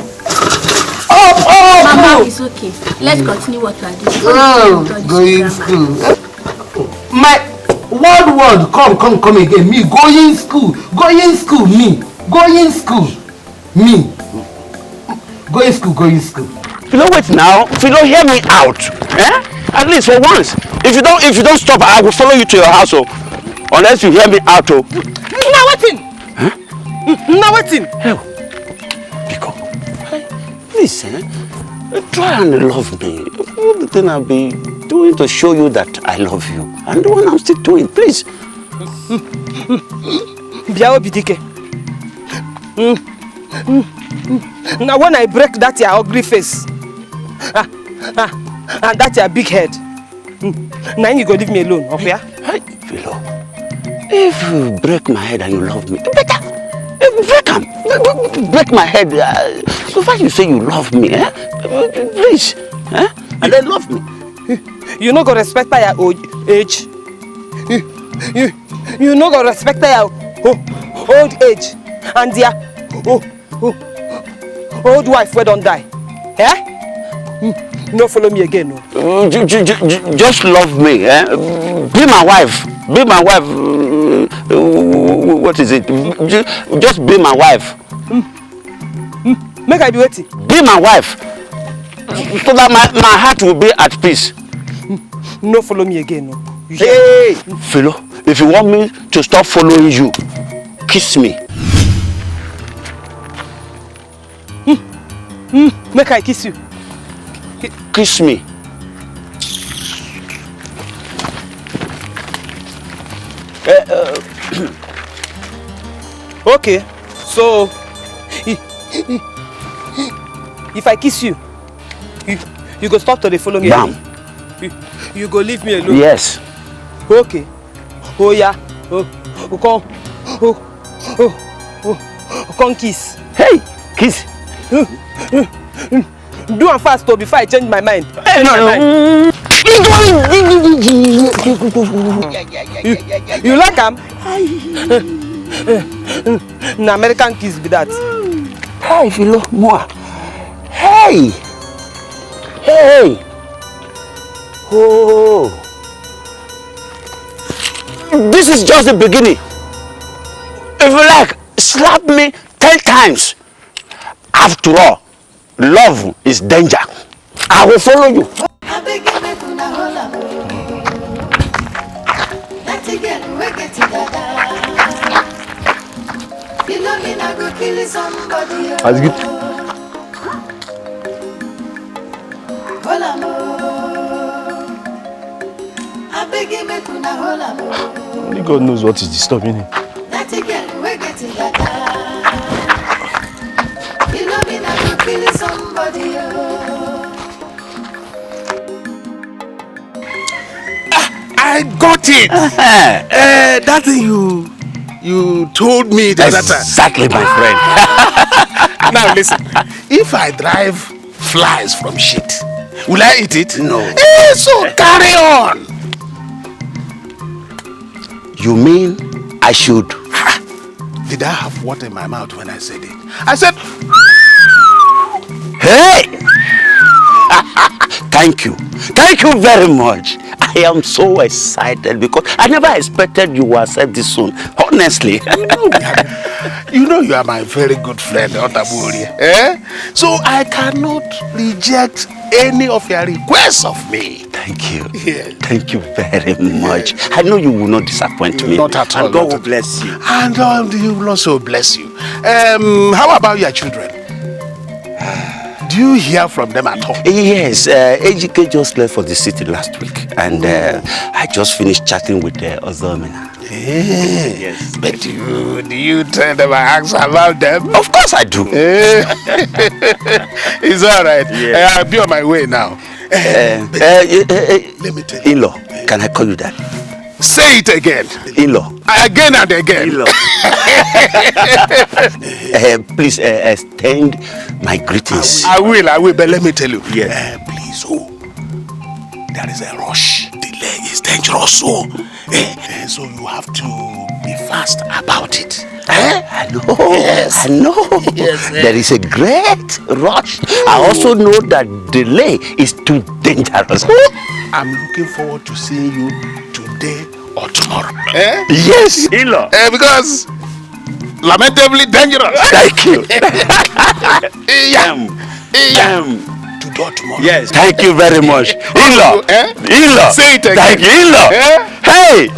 Mama, it's okay. Let's continue what we are doing. Going school. My word, come again. Me going school. Me going school. You know what now? If you don't hear me out, at least for once. If you don't stop, I will follow you to your house. Unless you hear me out. Now waiting. Hey, Biko, please, try and love me. The thing I'll be doing to show you that I love you, and the one I'm still doing, please. Dikeh. Now when I break that your ugly face, and that your big head, now you go leave me alone, okay? Hey, Philo, if you break my head and you love me, better. Break my head. So far you say you love me, eh? Please, eh? And then love me. You no go respect your old age. You no go respect your old age. And their old wife wey don die. Eh? No follow me again, no. Just love me, eh? Be my wife. Be my wife. What is it? Just be my wife. Make I be waiting. Be my wife. So that my heart will be at peace. No follow me again, no. Hey, Philo, if you want me to stop following you, kiss me. Make I kiss you. Kiss me. Okay, so if I kiss you, you go stop to dey follow me. Bam. You go leave me alone. Yes. Okay. Oh yeah. Come kiss. Hey, kiss. Do am fast though before I change my mind. Hey, no. You like am? Na American kiss be that. Hey, Philo, moi. Hey. Hey. Oh. This is just the beginning. If you like, slap me 10 times. After all, love is danger. I will follow you. That's good. Only God knows what is disturbing him. I got it. That thing you told me the other time. Exactly, my friend. Now listen, if I drive flies from shit, will I eat it? No. So carry on. You mean I should? Did I have water in my mouth when I said it? I said, hey! Thank you. Thank you very much. I am so excited because I never expected you would accept this soon. Honestly. You know you are my very good friend, Otaburi. Eh? So I cannot reject any of your requests of me. Thank you. Yes. Thank you very much. I know you will not disappoint me. Not at all. And God will bless you. And He will also bless you. How about your children? Do you hear from them at all? Yes, AGK just left for the city last week, and I just finished chatting with Ozomina. Yes. But do you tell them I ask about them? Of course I do. It's all right. Yeah. I'll be on my way now. Let me tell you. In-law, can I call you that? Say it again. In-law. Again and again. In-law. Please extend my greetings. I will, but let me tell you. Yes. Please, there is a rush. Delay is dangerous, so you have to be fast about it. I know. Yes. I know. Yes, there is a great rush. I also know that delay is too dangerous. I'm looking forward to seeing you today or tomorrow. Yes, in-law. Because lamentably dangerous. Thank you. Today or tomorrow. Yes. Thank you very much. In-law. In-law. Say it again. Thank you, in-law. Hey.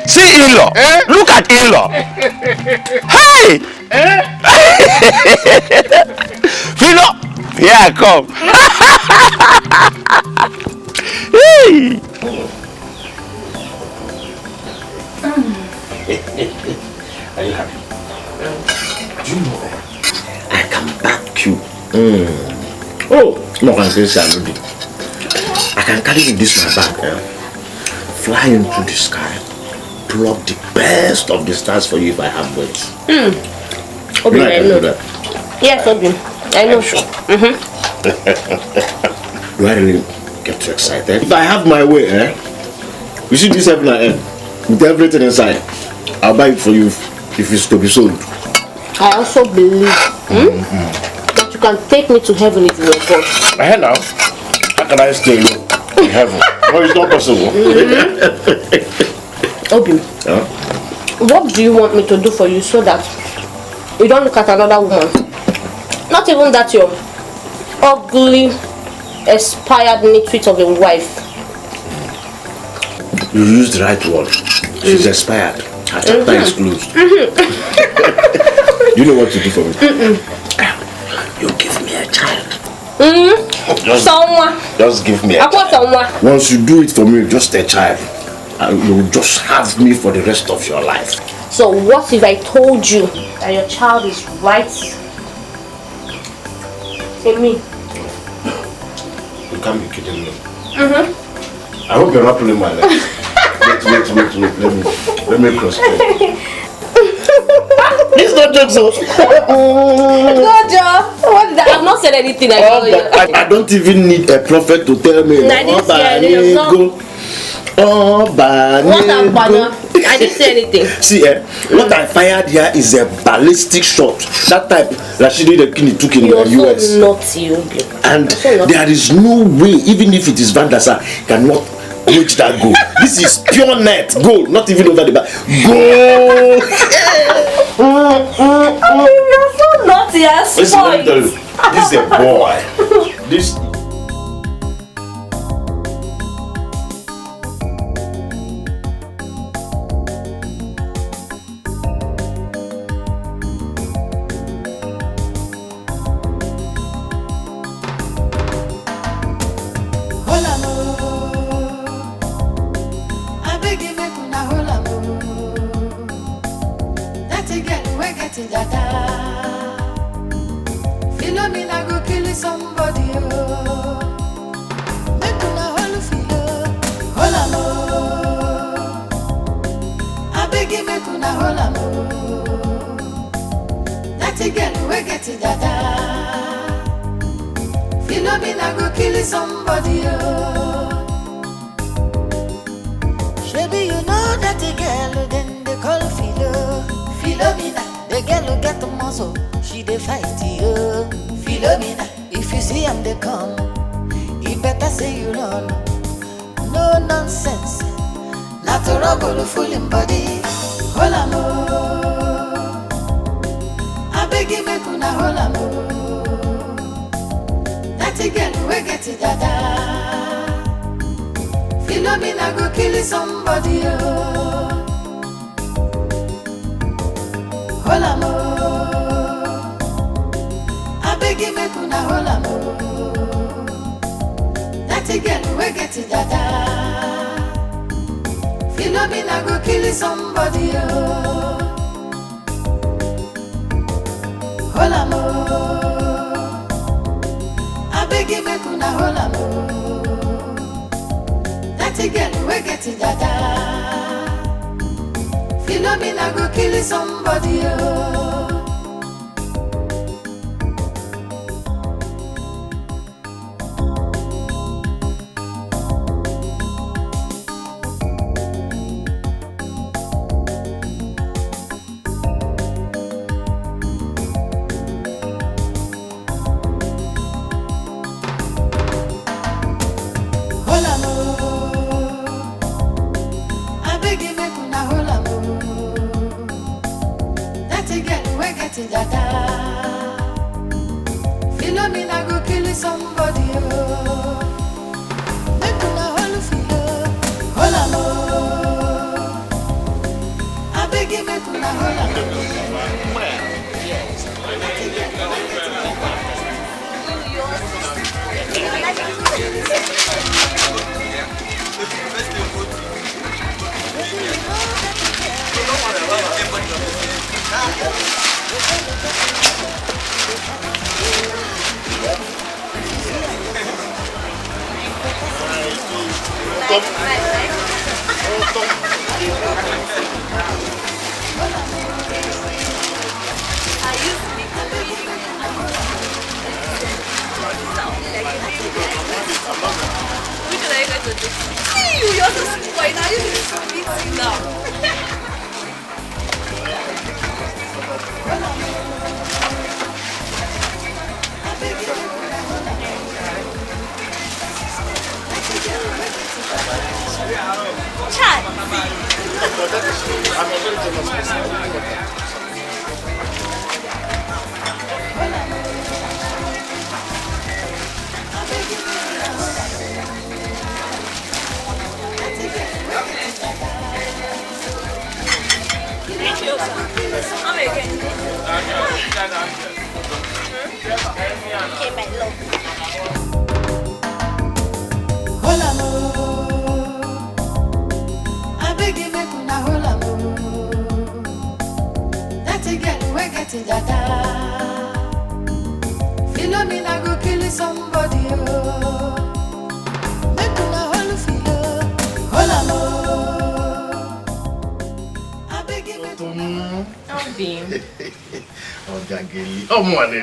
See in-law. Look at in-law. Hey. Philo, here I come. Hey. Are you happy? Do you know I can back you. Oh, no, I can carry this in my bag, fly into the sky, plug the best of the stars for you if I have wings. Obi, I know. Yes, Obi. I know. Sure. Do I really get too excited? If I have my way, you see this heaven and earth, with everything inside, I'll buy it for you if it's to be sold. I also believe that you can take me to heaven if you are God. Now, how can I stay in heaven? No, it's not possible. Obi, what do you want me to do for you so that you don't look at another woman? Not even that your ugly, expired nitwit of a wife. You used the right word. She's expired. Her chapter is closed. You know what to do for me? You give me a child. Just give me a child. Once you do it for me, just a child, you'll just have me for the rest of your life. So what if I told you that your child is right in me? You can't be kidding me. I hope you're not pulling my leg. Wait. Let me cross. It's not jokes. No joke. I've not said anything. I don't even need a prophet to tell me. I didn't say anything. What I didn't say anything. See, what I fired here is a ballistic shot. That type Rashidi the King took in the US. So naughty, and there is no way, even if it is Van der Sar, cannot reach that goal. This is pure net goal, not even over the bar. Goal! You're so naughty as Listen, let me tell you, this is a boy. This.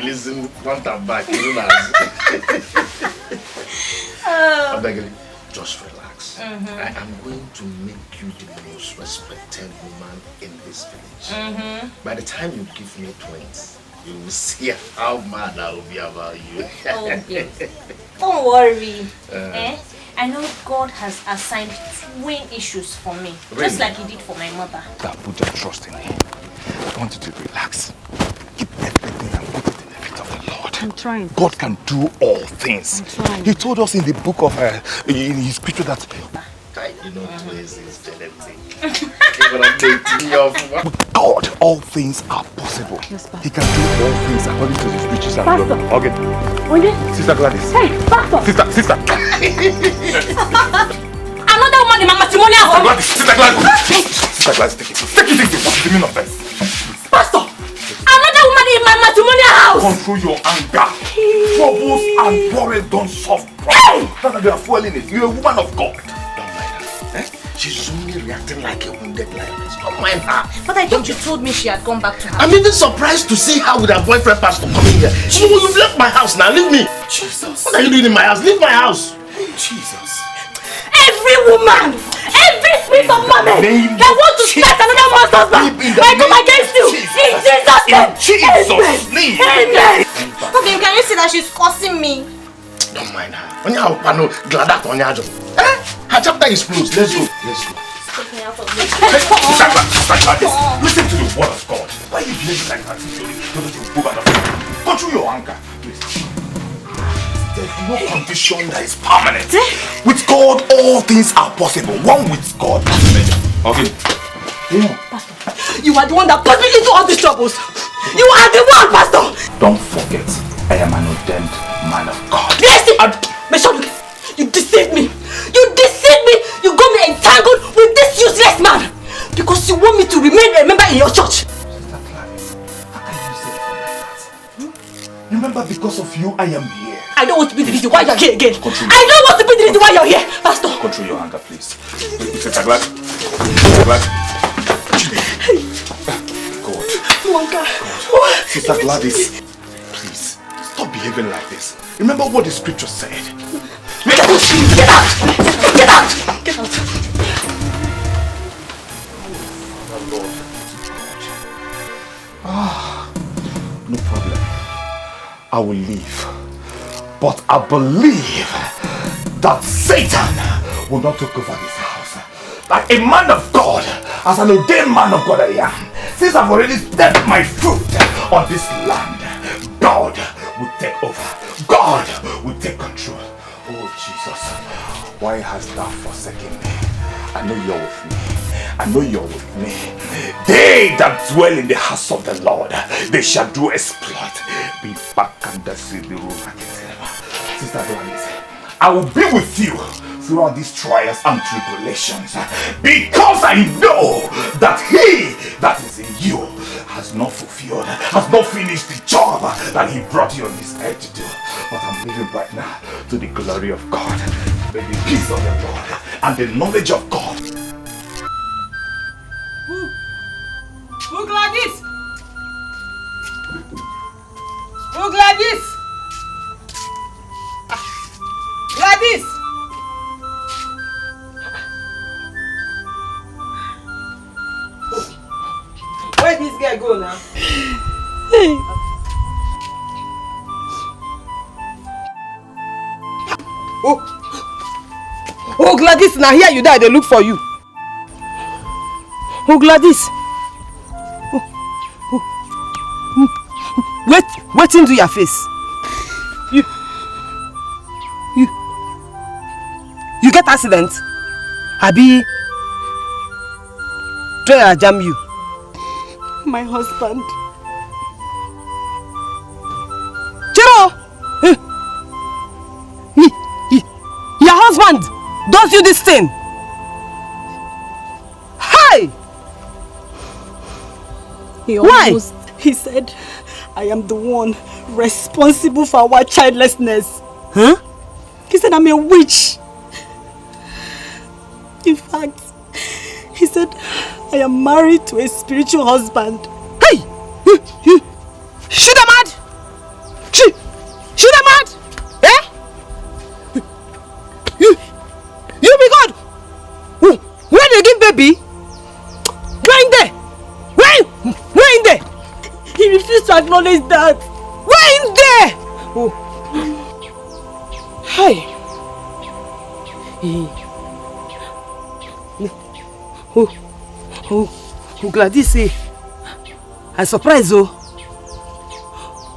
Listen, front and back, just relax. I am going to make you the most respected woman in this village. By the time you give me twins, you will see how mad I will be about you. Oh, yes. Don't worry. I know God has assigned twin issues for me, just like He did for my mother. That put your trust in Him. I want you to relax. Keep everything and put it in the feet of the Lord. I'm trying. God can do all things. I'm trying. He told us in the book of, in His scripture that you know, twins is genetic. with God, all things are possible. Yes, He can do all things according to His riches and Pastor. glory. Okay. Sister Gladys. Hey, Pastor. Sister. Another woman in my matrimonial home. Sister Gladys, take it. Take it. What's the meaning of this? Pastor, another woman in my matrimonial house. Control your anger. Troubles and quarrels don't solve problems. That's why they are fueling it. You're a woman of God. She's only reacting like a wounded lioness. Don't mind her. But I thought you told me she had gone back to her. I'm even surprised to see her with her boyfriend Pastor coming here. So you've left my house now. Leave me. Jesus. What are you doing in my house? Leave my house. Jesus. Every woman, every spirit of woman that want to snatch another man's husband, I come against you. In Jesus' name. Jesus' name. Amen. Okay, can you see that she's cursing me? Don't mind her. Her chapter is closed. Let's go. Sister Gladys, listen to the word of God. Why are you behaving like that? Control your anger, please. There's no condition that is permanent. With God, all things are possible. One with God. Okay. You are the one that put me into all these troubles. You are the one, Pastor. Don't forget, I am an ordained man of God. Listen, you deceived me. You deceived me. You got me entangled with this useless man because you want me to remain a member in your church. Sister Gladys, how can you say that? Remember, because of you, I am here. I don't want to be the reason why you're here again. Control. I don't want to be the reason why you're here, Pastor. Control your anger, please. Sister Gladys. Sister Gladys. God. Sister Gladys, please, stop behaving like this. Remember what the scripture said. Get out! Get out! Get out! Get out! No problem. I will leave. But I believe that Satan will not take over this house. Like a man of God, as an ordained man of God I am, since I've already stepped my foot on this land, God will take over. God will take control. Oh Jesus, why hast thou forsaken me? I know you're with me. I know you're with me. They that dwell in the house of the Lord, they shall do exploit. Be back and see the room. Sister Gladys, I will be with you throughout these trials and tribulations, because I know that he that is in you has not fulfilled, has not finished the job that he brought you on this earth to do. But I'm living right now to the glory of God, the peace of the Lord, and the knowledge of God. Who Gladys? I go now. Hey. Oh Gladys, now here you die, they look for you. Oh Gladys. Wait into your face. You get accident? Abi try jam you. My husband. Chiro! Your husband does you this thing. Hi! Why? He said, I am the one responsible for our childlessness. Huh? He said I'm a witch. In fact, he said I am married to a spiritual husband. Hey! You shoot a mad! Shoot a mad! Eh? You be God! Where do you give baby? Where in there? Where in there? He refused to acknowledge that. Where in there? Hey! Gladys say, I'm surprised though.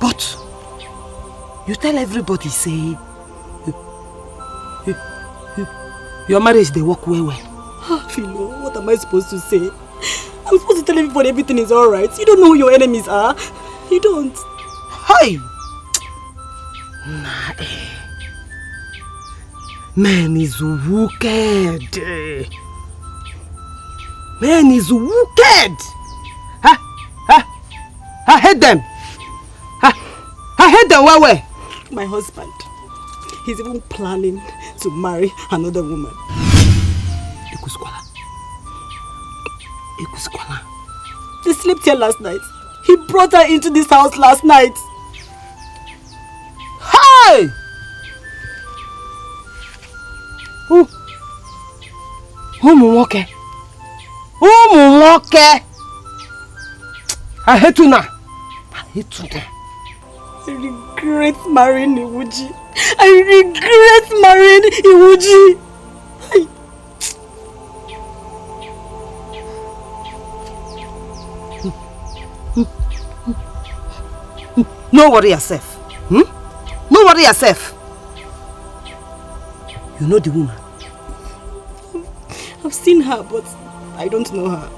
But you tell everybody say your marriage they work well. Philo, what am I supposed to say? I'm supposed to tell everybody everything is alright. You don't know who your enemies are. You don't. Hey! Nah, man is wicked. Man is wicked. I hate them. I hate them. Where? My husband. He's even planning to marry another woman. They slept here last night. He brought her into this house last night. Hey! Nwokoye. I hate you now. I hate you now. I regret marrying Iwuji. I regret marrying Iwuji. No worry yourself. No worry yourself. You know the woman? I've seen her, but I don't know her.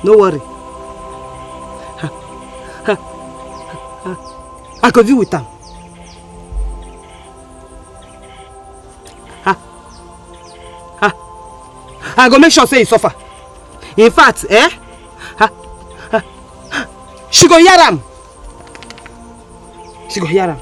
No worry. I could be with them. I go make sure say you suffer. In fact, she go hear am. She go hear am.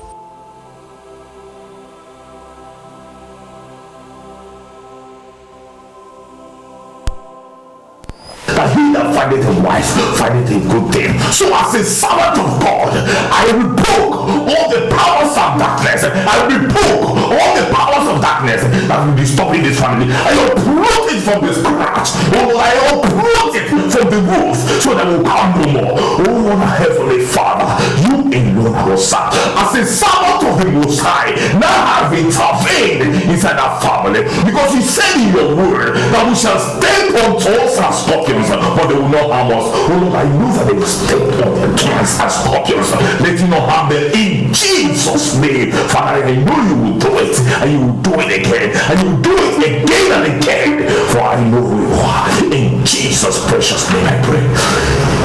That he that findeth a wife findeth a good thing. So as a servant of God, I rebuke all the powers of darkness. I rebuke all the powers of darkness that will be stopping this family. I uproot it from the scratch. Oh, I uproot it from the roof so that will come no more. Oh, Lord, Heavenly Father, you alone will serve. As a servant of the Most High, now have intervened inside our family, because you said in your word that we shall step on toes and scorpions, but they will not harm us. Oh Lord, I know that they will step on the toes and scorpions. Let you not harm them in Jesus' name. Father, I know you will do it, and you will do it again, and you will do it again and again, for I know who you are. In Jesus' precious name I pray.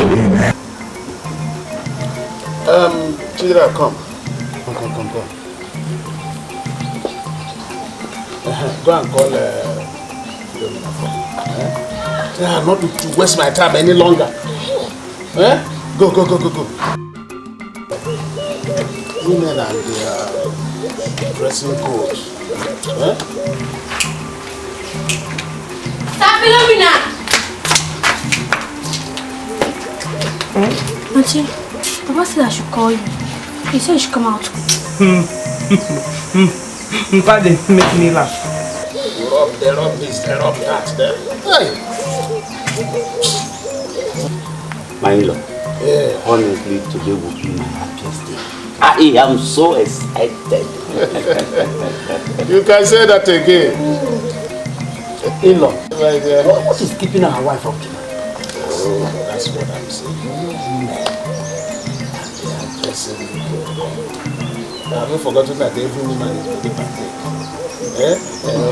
Amen. Chidera, come. Come. Go and call Philomena for me. Not to waste my time any longer. Go. Women and their dressing codes. Stop, Philomena! Auntie, Papa said I should call you. He said you should come out. Papa, they make me laugh. they rub this, they rub that. Hey. My in-law, honestly, today will be my happiest day. I am so excited. You can say that again. In-law, what is keeping our wife up tonight? Oh, that's what I'm saying. I haven't forgotten that every woman is very pathetic.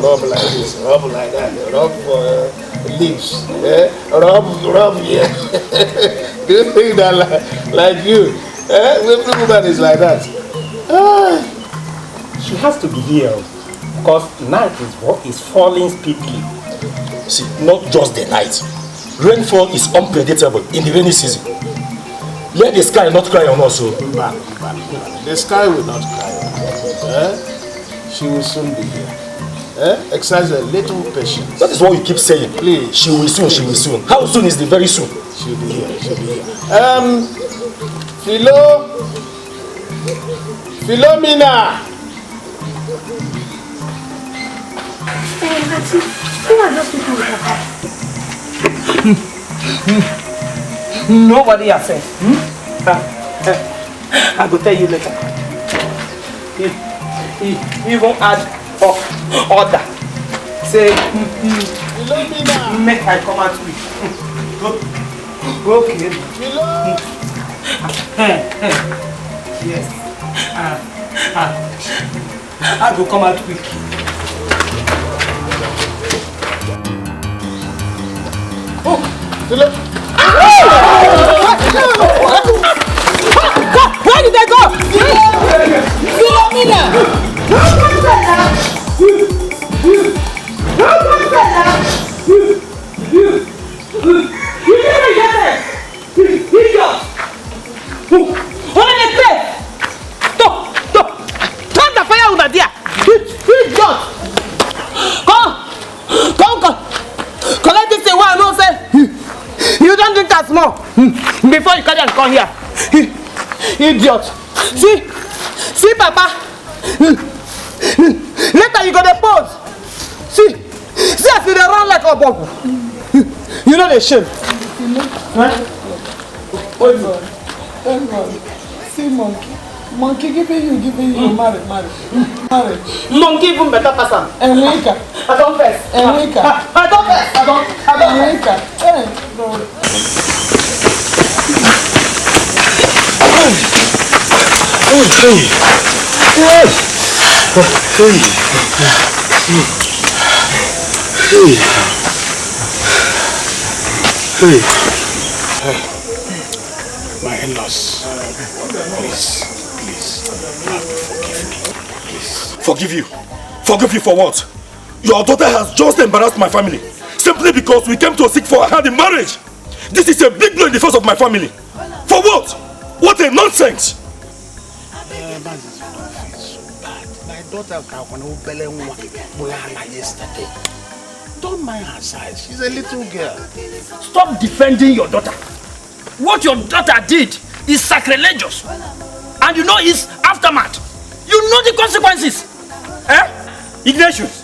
Rub like this, rub like that, rub for lips, rub here. Do you think that like you? Every woman is like that. She has to be here because night is falling speedily. See, not just the night. Rainfall is unpredictable in the rainy season. Let the sky not cry on us. The sky will not cry on us. She will soon be here. Exercise a little patience. That is what we keep saying. Please. She will soon, she will soon. How soon is the very soon? She'll be here, she'll be here. Philomena! Who are those people with Nobody has said. I will tell you later. He won't add order. Say, make I come out with. Okay. Yes. I will come out quick. Oh, Philo. Where did they go? Philomena! Before you come here, idiot. See, Papa. Later you go to pose. See as you run like a bubble. You know the shame. Thank God. See, monkey giving you marry. Monkey even better person. Enrica. I don't face. Enrica. I don't face. Enrica. Hey, God. My in-laws, please, you have to forgive me, please. Forgive you for what? Your daughter has just embarrassed my family simply because we came to seek for her hand in marriage. This is a big blow in the face of my family. For what? What a nonsense! My daughter yesterday. Don't mind her size. She's a little girl. Stop defending your daughter. What your daughter did is sacrilegious. And you know its aftermath. You know the consequences. Ignatius,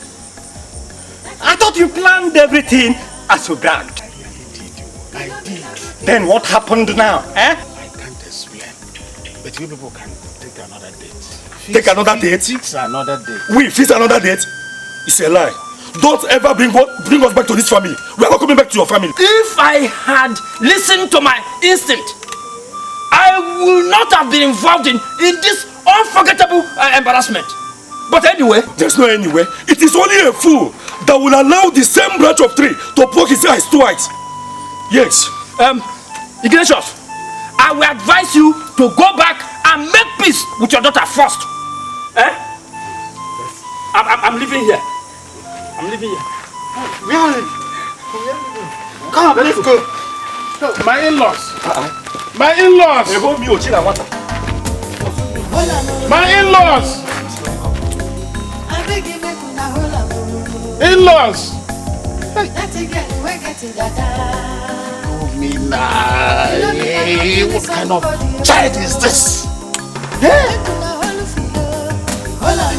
I thought you planned everything as you bragged. I did. Then what happened now? I can't explain. But you people can take another date. Take another date? Fix another date. We fix another date? It's a lie. Don't ever bring us back to this family. We are not coming back to your family. If I had listened to my instinct, I would not have been involved in this unforgettable embarrassment. But anyway, there's no anyway. It is only a fool that will allow the same branch of tree to poke his eyes twice. Yes. Ignatius, I will advise you to go back and make peace with your daughter first. I'm leaving here. I'm leaving here. We are leaving. Come on, let's go. My in-laws. My in-laws. My in-laws. In-laws. Hey, what kind of child is this?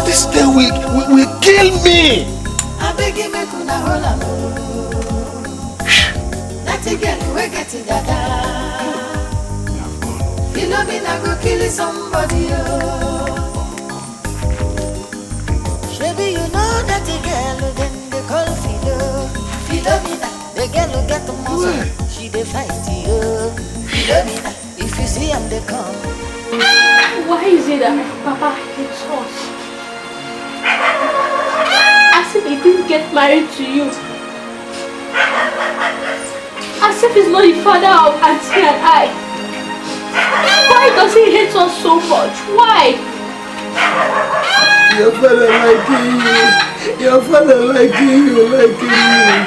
This day will kill me. I beg you make una hold am. That girl we get it dada. Philomena go kill somebody. Baby, you know that girl then they call Philomena. The girl who get the muscle, she dey fight you. Philomena, if you see them they come. Why is it that Papa hates us? As if he didn't get married to you. As if he's not the father of Auntie and I. Why does he hate us so much? Why? Your father liking you. Your father liking you, liking you.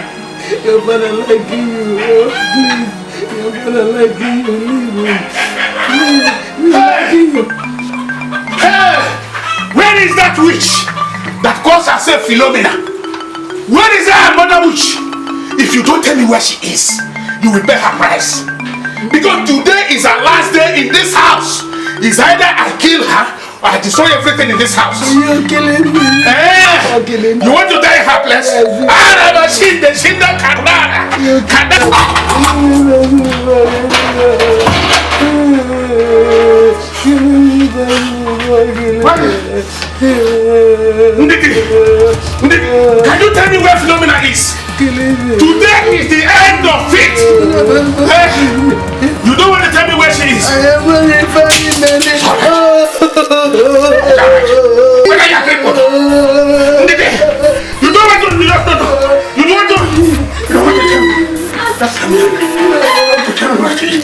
Your father liking you. Oh, please. Your father liking you. Leave me. Please. He's liking you. Hey! Where is that witch that calls herself Philomena? Where is her mother witch? If you don't tell me where she is, you will pay her price. Because today is her last day in this house. It's either I kill her or I destroy everything in this house. You're killing me. You're killing me. You want to die hapless? I never seen the Shinda Kanada. Can you tell me where Philomena is? Today is the end of it. You don't want to tell me where she is. I am very, very many. Where are your people? You don't want to. You don't want to. You don't want to. You don't want to tell me. That's how to tell me where she is.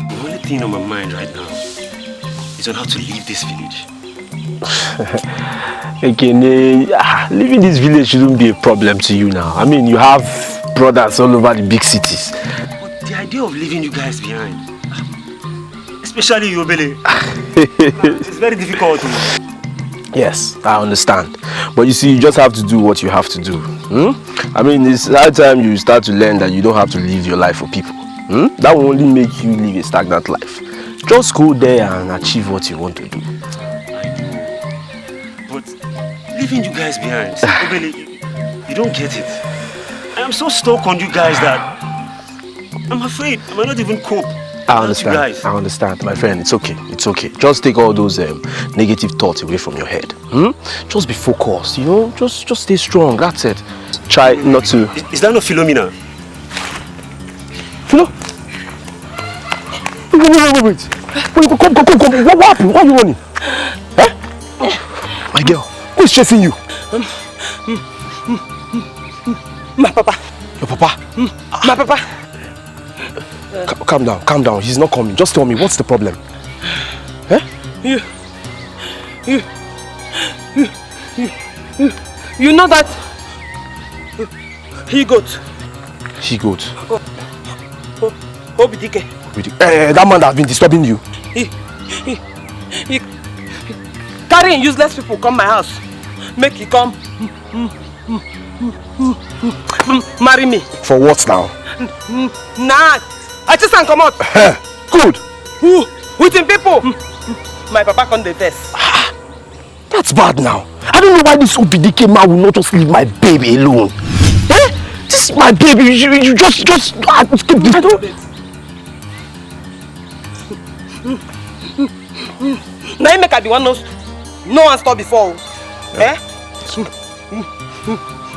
The only thing on my mind right now is on how to leave this village. Again, living this village shouldn't be a problem to you now. I mean, you have brothers all over the big cities. But the idea of leaving you guys behind, especially you, Billy, it's very difficult. Yes, I understand. But you see, you just have to do what you have to do. I mean, it's high time you start to learn that you don't have to live your life for people. That will only make you live a stagnant life. Just go there and achieve what you want to do. Leaving you guys behind, Obele, you don't get it. I am so stuck on you guys that I'm afraid I might not even cope. I understand, my friend. It's okay. It's okay. Just take all those negative thoughts away from your head. Just be focused. You know, just stay strong. That's it. Try not to. Is that not Philomena? Philo? Wait. Come. What happened? Why are you running? My girl. Who is chasing you? My papa. Your papa? My papa. Calm down. He's not coming. Just tell me, what's the problem? You know that he goat. Dikeh. That man that has been disturbing you. He carrying useless people come my house. Make he come marry me. For what now? Nah, I just can't come out. Good. With him people. My papa come the first. That's bad now. I don't know why this Dikeh man will not just leave my baby alone. This is my baby. You just I don't. Now you make her the one no one stop before.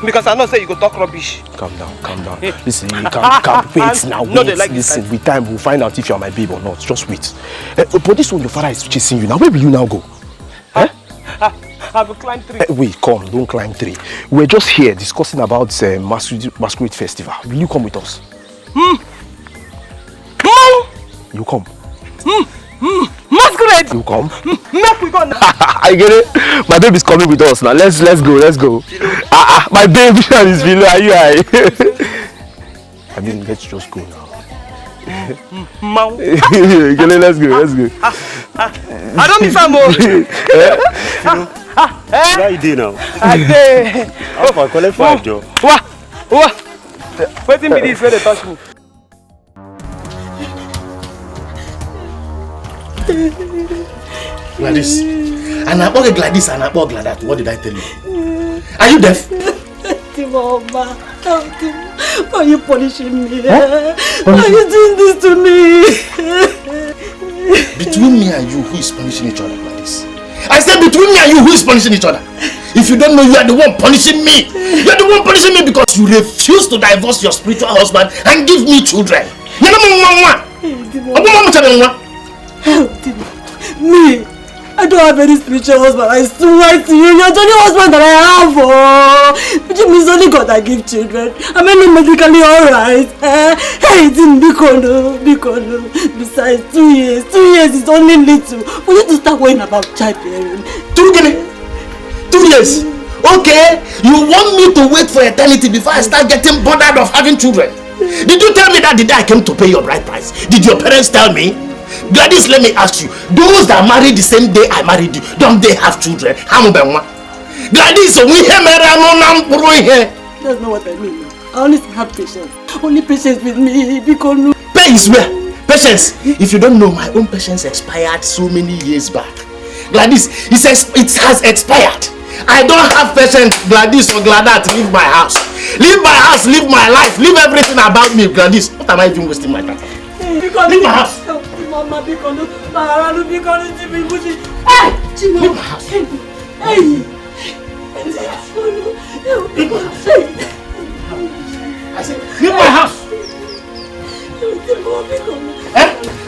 Because I know say you go talk rubbish. Calm down. Listen, you can't wait now. Listen, with time we'll find out if you're my babe or not. Just wait. But this one, your father is chasing you now. Where will you now go? I will climb 3. Wait, come, don't climb 3. We're just here discussing about Masquerade Festival. Will you come with us? You come. Masquerade! You come. Make we go now. I get it. My babe is coming with us now. Let's go. My babe is below. Are you high? I mean, let's just go now. Let's go. I don't miss more. Where you dey now? I dey. How collect 5 job? What? Wetin be this where they touch me? Gladys. And I bought Gladys and I bought Gladat. What did I tell you? Are you deaf? Mama, why are you punishing me? Huh? Why are you doing this to me? Between me and you, who is punishing each other, Gladys? I said between me and you, who is punishing each other? If you don't know, you are the one punishing me. You are the one punishing me because you refuse to divorce your spiritual husband and give me children. Me, I don't have any spiritual husband. I swear to you, you're the only husband that I have. Oh, which means only God that give children. I'm not medically alright. Hey, it's in Bikono. Besides, 2 years. 2 years is only little. We need to start worrying about childbearing. 2 years? Okay, you want me to wait for eternity before I start getting bothered of having children? Did you tell me that the day I came to pay your bride price? Did your parents tell me? Gladys, let me ask you, those that married the same day I married you, don't they have children? Gladys, that's not what I mean. I only have patience. Only patience with me because patience where? Patience? If you don't know, my own patience expired so many years back. Gladys, it has expired. I don't have patience, Gladys or Gladat, leave my house. Leave my house, leave my life, leave everything about me, Gladys. What am I even wasting my time? Leave my house. Mama, because Maharanu, because hey, leave my house. Hey. I said, leave my house.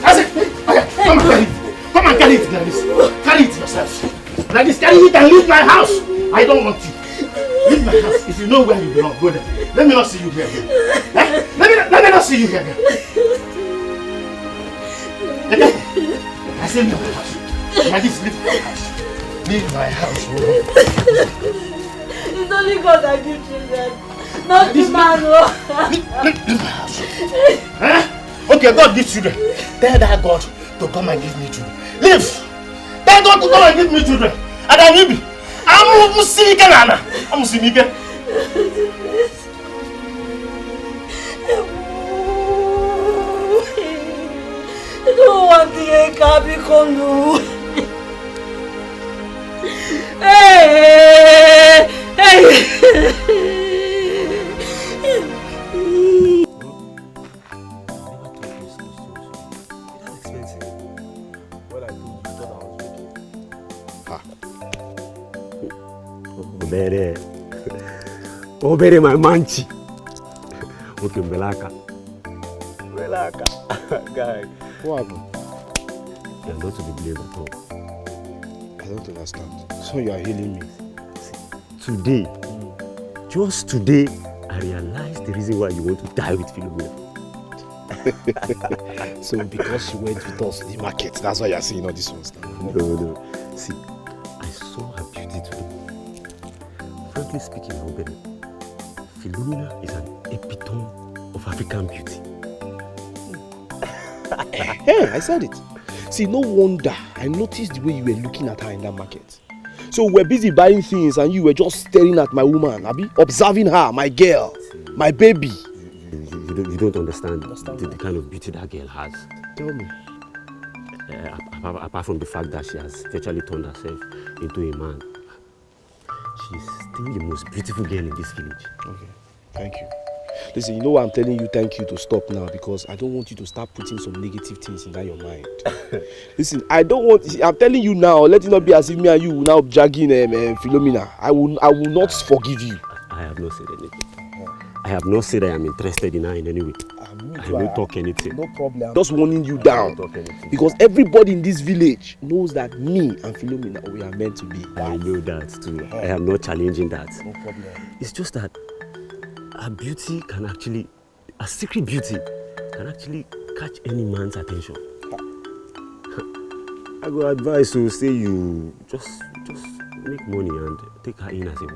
I said, okay, come and carry it, Gladys. Carry it yourself. Gladys, carry it and leave my house. I don't want you. Leave my house. If you know where you belong, go there. Let me not see you here again. Let me not see you here again. Okay? I said leave my house. Gladys, leave my house. Leave my house. It's only God that gives children. Not the man. Leave my house. Okay, God gives children. Tell that God to come and give me children. Leave. Tell God to come and give me children. And I will be. I'm Musika Nana. I'm Musika. I don't want the car because you. Hey. Obere my manchi. Okay, Melaka. Guy. What happened? You're not to be blamed at all. I don't understand. So you are healing me? Today, just today, I realized the reason why you want to die with Philomena. So because she went with us to the market, that's why you are seeing all these ones now? No. See, I saw her beauty today. Frankly speaking, Obere, Philomena is an epitome of African beauty. Hey, I said it. See, no wonder I noticed the way you were looking at her in that market. So we're busy buying things and you were just staring at my woman, Abi, observing her, my girl, my baby. You don't understand the kind of beauty that girl has. Tell me. Apart from the fact that she has virtually turned herself into a man, she's still the most beautiful girl in this village. Okay, thank you. Listen, you know why I'm telling you thank you to stop now? Because I don't want you to start putting some negative things in that your mind. Listen, I'm telling you now, let it not be as if me and you will now dragging Philomena. I will not forgive you. I have not said anything. I have not said I am interested in her in any way. I won't talk anything. No problem. Just warning you down. Because everybody in this village knows that me and Philomena, we are meant to be. I know that too. I am not challenging that. No problem. It's just that her beauty can actually, a secret beauty can actually catch any man's attention. I would advise you, say you just make money and take her in as a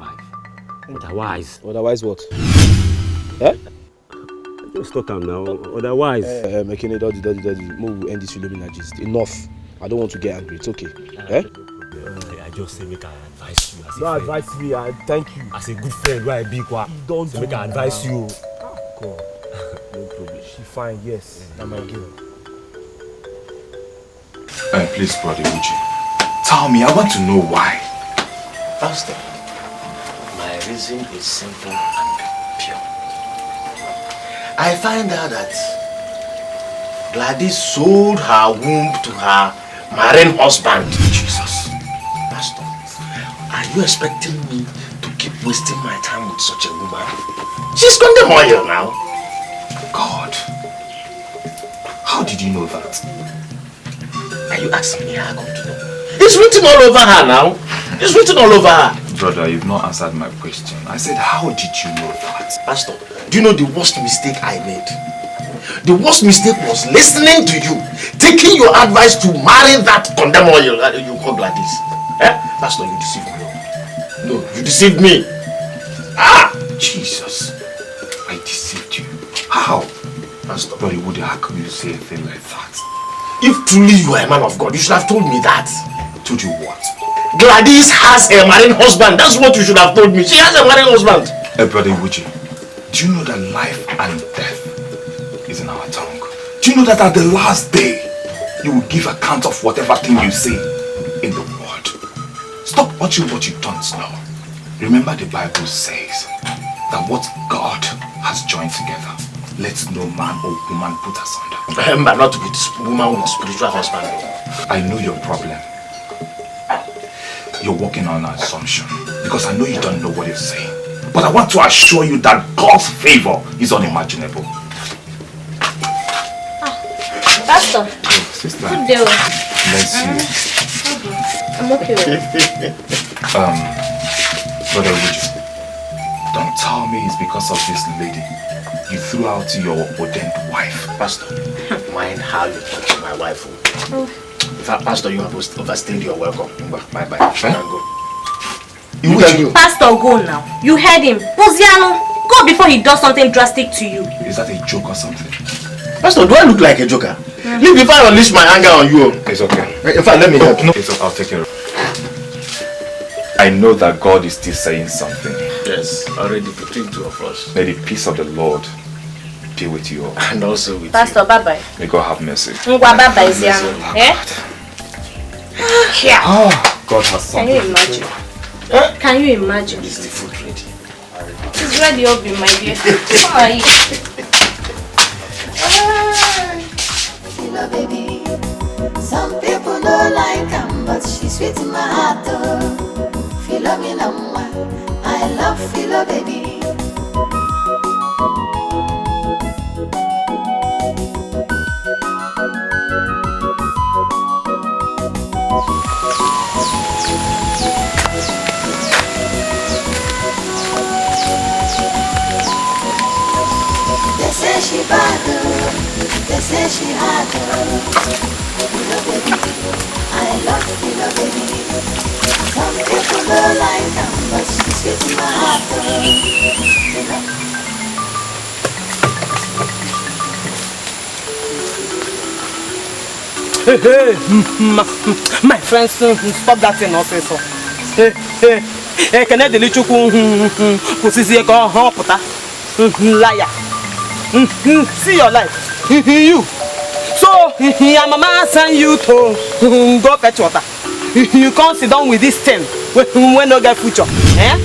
wife. Otherwise what? Just talk am now. Otherwise making it daddy. We'll end this Philomena gist. Enough. I don't want to get angry. It's okay. I just say make I advise you as a friend. Don't advise me, I thank you. As a good friend, why I be kwa? Don't make I advise you. God. No problem. She fine, yes. That's my girl. Please, brother Uche, Tell me, I want to know why. Pastor, my reason is simple and pure. I find out that Gladys sold her womb to her marine husband. Jesus. Pastor, are you expecting me to keep wasting my time with such a woman? She's condemned oil now. God, how did you know that? Are you asking me how I come to know? It's written all over her now. It's written all over her. Brother, you've not answered my question. I said, how did you know that? Pastor, do you know the worst mistake I made? The worst mistake was listening to you, taking your advice to marry that condemned oil you call Gladys. Eh? Pastor, you deceived me. No, you deceived me. Ah! Jesus, I deceived you. How? Pastor, Brother Woody, how can you say a thing like that? If truly you are a man of God, you should have told me that. Told you what? Gladys has a marine husband. That's what you should have told me. She has a marine husband. Brother Woody, do you know that life and death is in our tongue? Do you know that at the last day, you will give account of whatever thing you say in the world? Stop watching what you don't know. Remember the Bible says that what God has joined together, let no man or woman put asunder. Remember not to be this woman with a spiritual husband. I know your problem. You're working on an assumption because I know you don't know what you're saying. But I want to assure you that God's favor is unimaginable. Pastor. Sister. Good day. Bless you. I'm okay. Brother Woody, don't tell me it's because of this lady you threw out your ordained wife. Pastor, mind how you talk to my wife. In fact, Pastor, you have overstayed your welcome. Bye-bye. Go. You Pastor, go now. You heard him. Poziano, go before he does something drastic to you. Is that a joke or something? Pastor, do I look like a joker? Leave before I unleash my anger on you. It's okay. In fact, let me help. No, it's okay. I'll take care of it. I know that God is still saying something. Yes, already between two of us. May the peace of the Lord be with you all. And also with Pastor, bye-bye. May God have mercy. Bye-bye, Ziano. Eh? Here. Oh, God has something. Can you imagine? Can you imagine? Is the food ready? It's ready, Obi, my dear. Come on, eat. Hello, baby. Some people don't like her, but she's sweet in my heart, oh. Philomena, I love Philo, baby. They say she bad, they say she hard, Philo, baby. I love Philo, baby. Some people don't like her, but she's sweet in my heart, Hey, my friends, stop that thing, officer. Hey, can I delete you? Liar. See your life. You. So, your mama sent you to go fetch water. You can't sit down with this thing when no get future. Eh?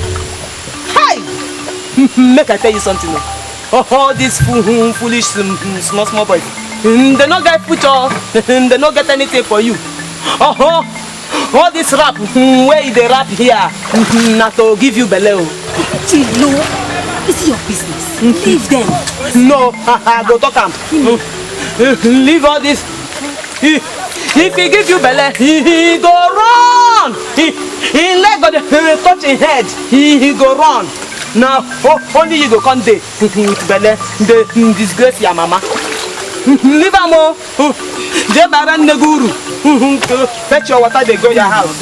Hi! Make I tell you something. All these foolish small boys. They not get future. They not get anything for you. All this rap where they rap here not to give you belly. No, it's your business. Leave them. No, go talk am. Leave all this. If he give you belly, he go run. He leg go touch his head. He go run. Now only you go come there with belly. They disgrace your mama. Leave am o. Je baran neguru. Fetch your water, they go your house.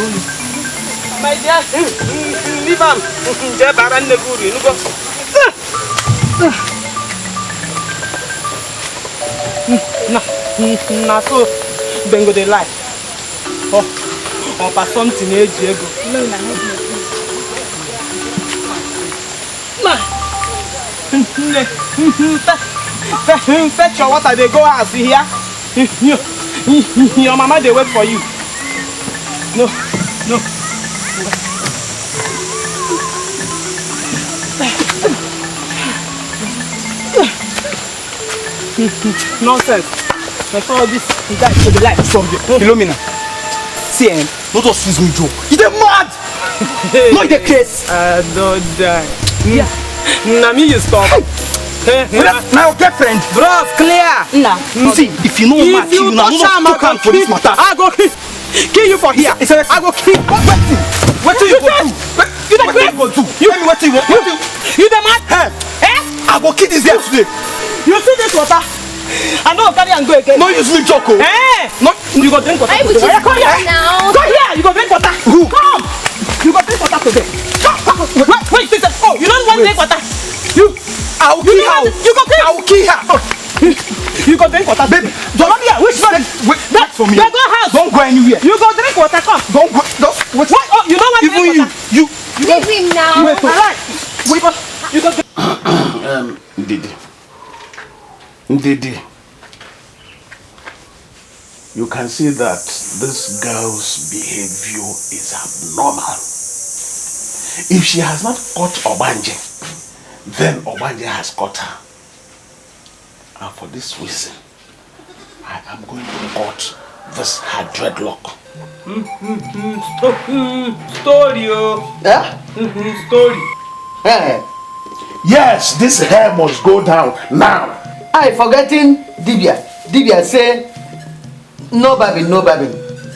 My dear, leave am. Je baran neguru. You go. Na so bengo dey lie. Oh, pass something age ego. No, na help me. Fetch your water, they go house here. Your mama they wait for you. No. No. Nonsense. I saw this guy to the light from the Philomena. See, not just use me joke. You're mad! Not the case. I don't die. Yeah. Now me you stop. My girlfriend. Bros, clear. Nah. See, if you know mad, you know not to come for this matter. I go kill you for here. I go kill. What do you go do? You the crazy. You tell me what you want. You the mad? Eh? I go kill this girl today. You see this water? I know carry and go again. No use me choco. Eh? No, you go drink water. Come here now. Go here. You go drink water. Who? Come. You go drink water today. Come. Wait, sister. Oh, you don't want to drink water. You. I will kill her. You go drink. I will kill her. You go drink water, baby. Don't here. Which one? Wait for me. Go house. Don't go anywhere. You go drink water. Come. Don't go. Don't. What? Oh, you don't want to drink water. You. Leave him now. Wait. All right. Wait. You go. Ndidi, you can see that this girl's behavior is abnormal. If she has not caught Obanje, then Obanje has caught her. And for this reason, I am going to cut this her dreadlock. Story, oh. Yeah? Story. Hey. Yes, this hair must go down now. I forgetting Dibia. Dibia say no baby,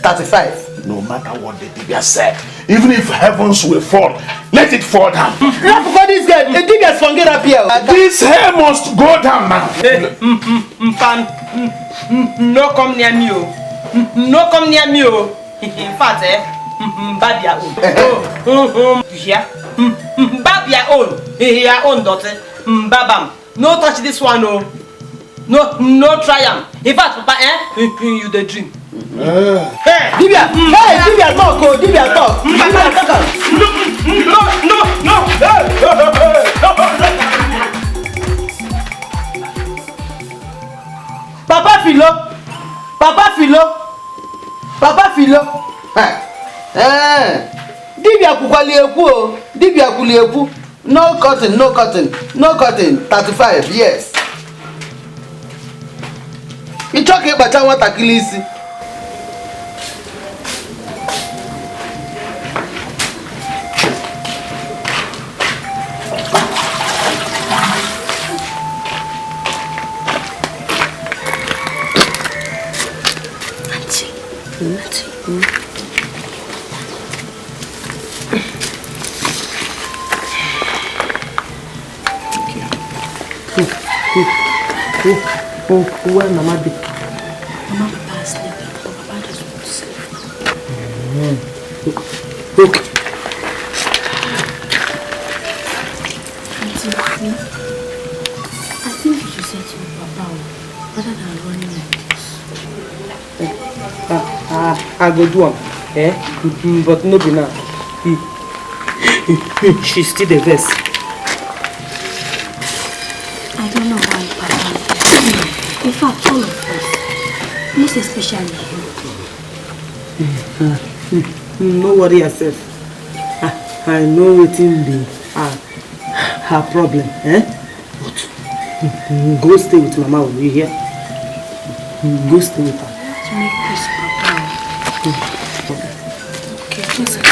35. No matter what the Dibia said, even if heavens will fall, let it fall down. Look for this guy. The Dibia's forget up here. This hair must go down now. No come near me, oh. No come near me, oh. In fact, Babia own. Yeah. Babia own. Your own daughter. Babam. No touch this one, oh. No try am. In fact, Papa, you the dream. Hey, Dibia! Hey, Dibia talk, oh, Dibia talk. No. Papa Philo. Dibia kukwali eku, oh. Dibia kuli eku. No cutting. 35, yes. Ichoke bacha wata kilisi. Where Mama be? Mama Papa is sleeping, but Papa doesn't want to sleep. Okay. Auntie, I think you should say to your Papa rather than running like this. I go do am. But no be now. She's still the best. I don't know why, Papa. In fact, all of us, most especially you. No worry yourself. I know what be her problem, But go stay with Mama when you hear. Go stay with her. To make peace, Papa. Okay, just go.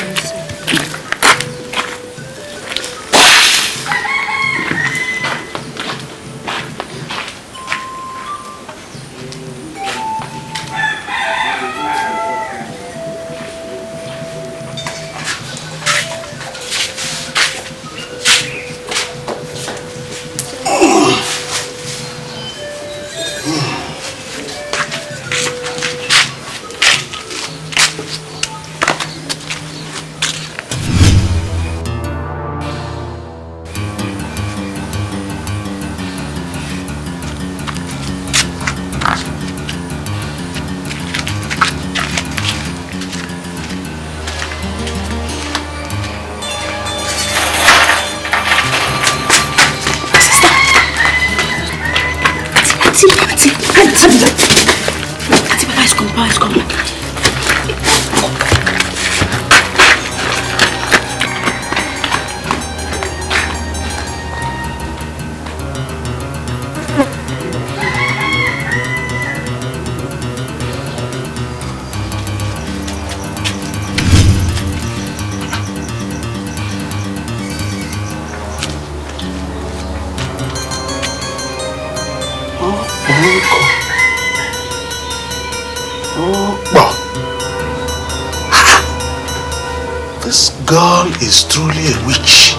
This girl is truly a witch.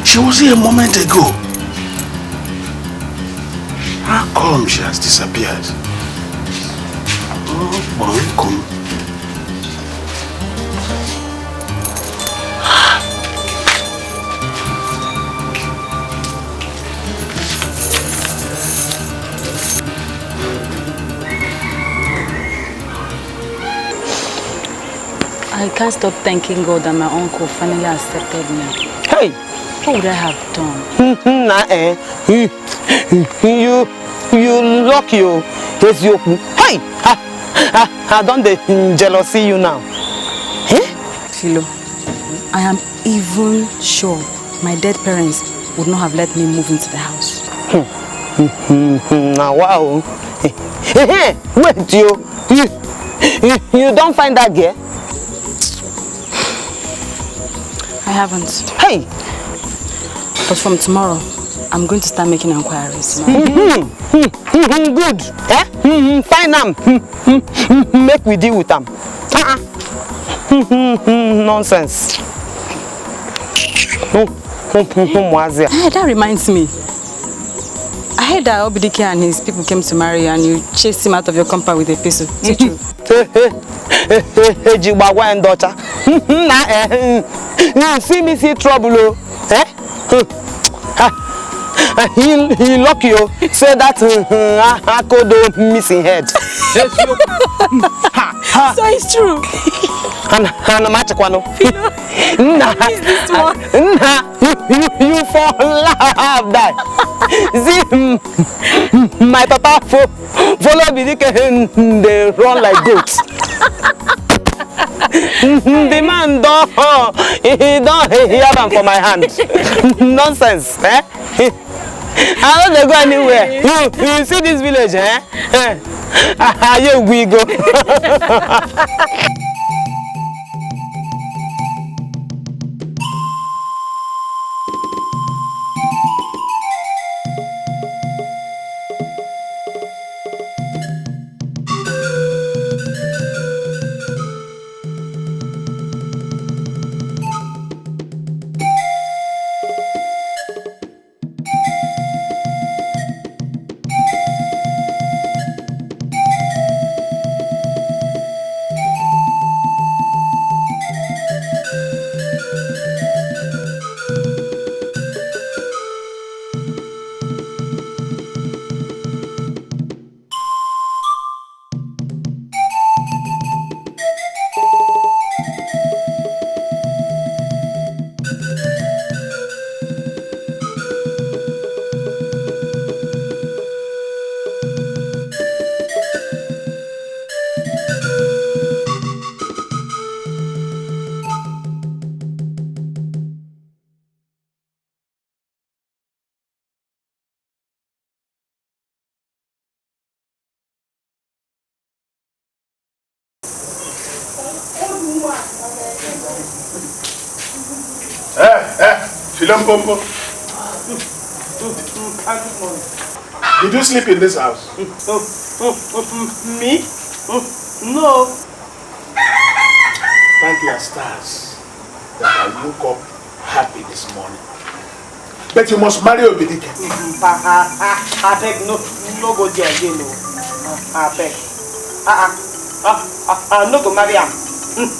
She was here a moment ago. How come she has disappeared? I can't stop thanking God that my uncle finally accepted me. Hey! What would I have done? You lucky, you. Hey! I don't jealousy you now. Eh? Philo, I am even sure my dead parents would not have let me move into the house. Now, wow. Wait, you don't find that girl? I haven't. Hey! But from tomorrow, I'm going to start making inquiries. Good. Eh? Find them. Make we deal with them. Nonsense. That reminds me. I heard that Dikeh and his people came to marry and you chased him out of your compound with a pistol. Is it true? You see me see trouble, eh? He lock you, say that I could missing head. So it's true. And magic one. You fall laugh that. See, my papa follow me, they run like goats. The man he don't hear them for my hand. Nonsense, eh? I don't go anywhere. You see this village, eh? Here we go. Pompo. Did you sleep in this house? Me? No. Thank your stars that I woke up happy this morning. But you must marry Dikeh. I beg, no go there again. I beg. No go marry him.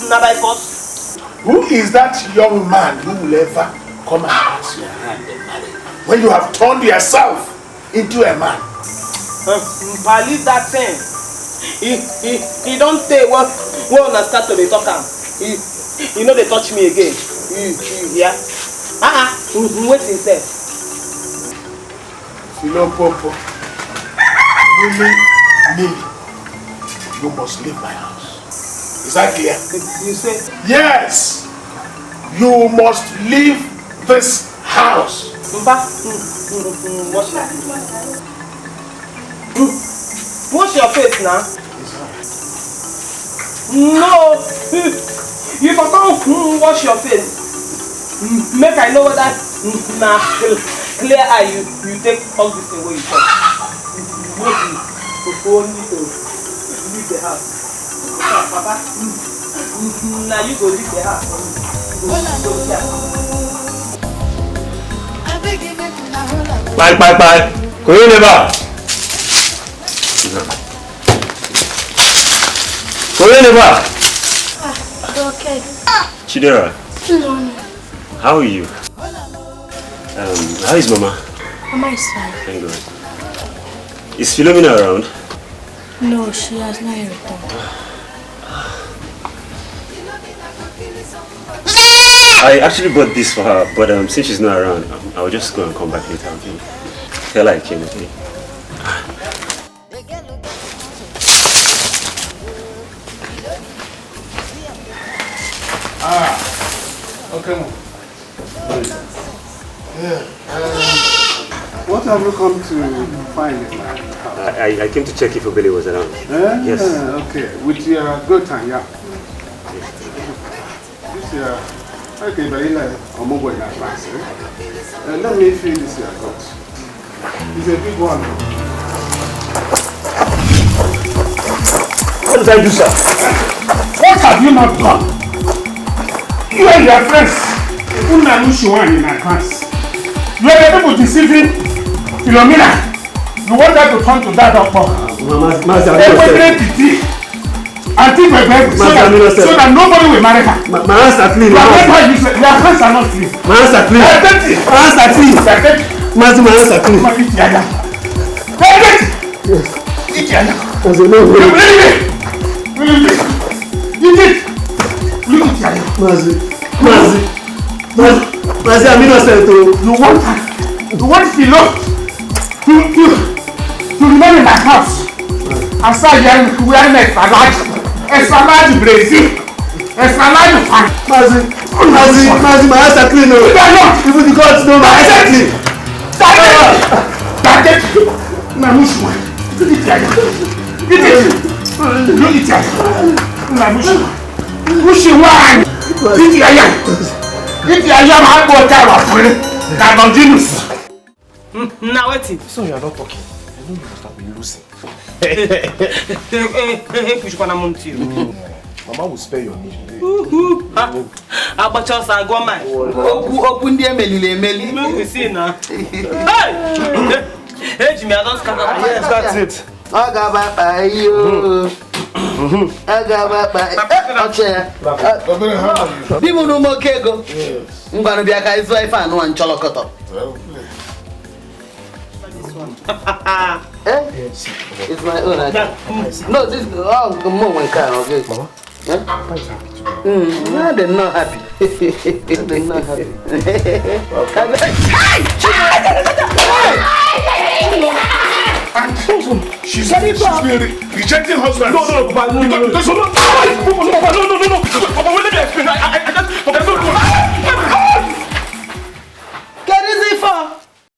Not by force. Who is that young man who will ever come and ask your hand and marry when you have turned yourself into a man? I leave that thing. He don't say what when I start to be talking. You know they touch me again. Yeah. Wait himself. Pompo. Me. You must leave my house. Is that clear? You say? Yes! You must leave this house. Wash your face now. No! You forgot wash your face. Make I know whether now clear eye you take all this thing where you talk. leave the house. Papa, now you go leave the house. Bye. Go in never. Go in never. Okay. Chidera, No. how are you? How is Mama? Mama is fine. Thank God. Is Philomena around? No, she has not returned. I actually bought this for her, but since she's not around, I'll just go and come back later, okay? Tell her I came, okay? Okay, Mom. What have you come to find in my house? I came to check if Obele was around. Yes. Okay, with your good time, yeah. Okay, but in Omogo in advance, let me feel this your got. It's a big one. What did I do, sir? What have you not done? You and your friends, you in advance. You are able to deceiving Philomena. You want her to turn to that doctor. So that nobody will marry her. My hands are clean. Your hands are not clean. My hands are clean. My hands are clean. My hands are clean. Mazi, I'm innocent. You want Philo to remain in my house and start wearing a salad. A salad Brazil. A salad fan. Mazi, my hands are clean. They are not. Even the gods know my hands are clean. That's it. Namushwa. Eat it. Namushwa. Mushi wine. Eat yaya. Eat yaya. I'm going to Carbogenus. Now waiting. So you are not talking. I know you must have been losing. Mama will spare your need. Abachosa go man. Open the emeli. You see now. Hey, Jimmy, I don't scatter. Yes, that's it. It's my own idea. No, this the moment kind of this. Mama? They're not happy. They're not happy. She's been rejecting husband. No. Papa, let me explain.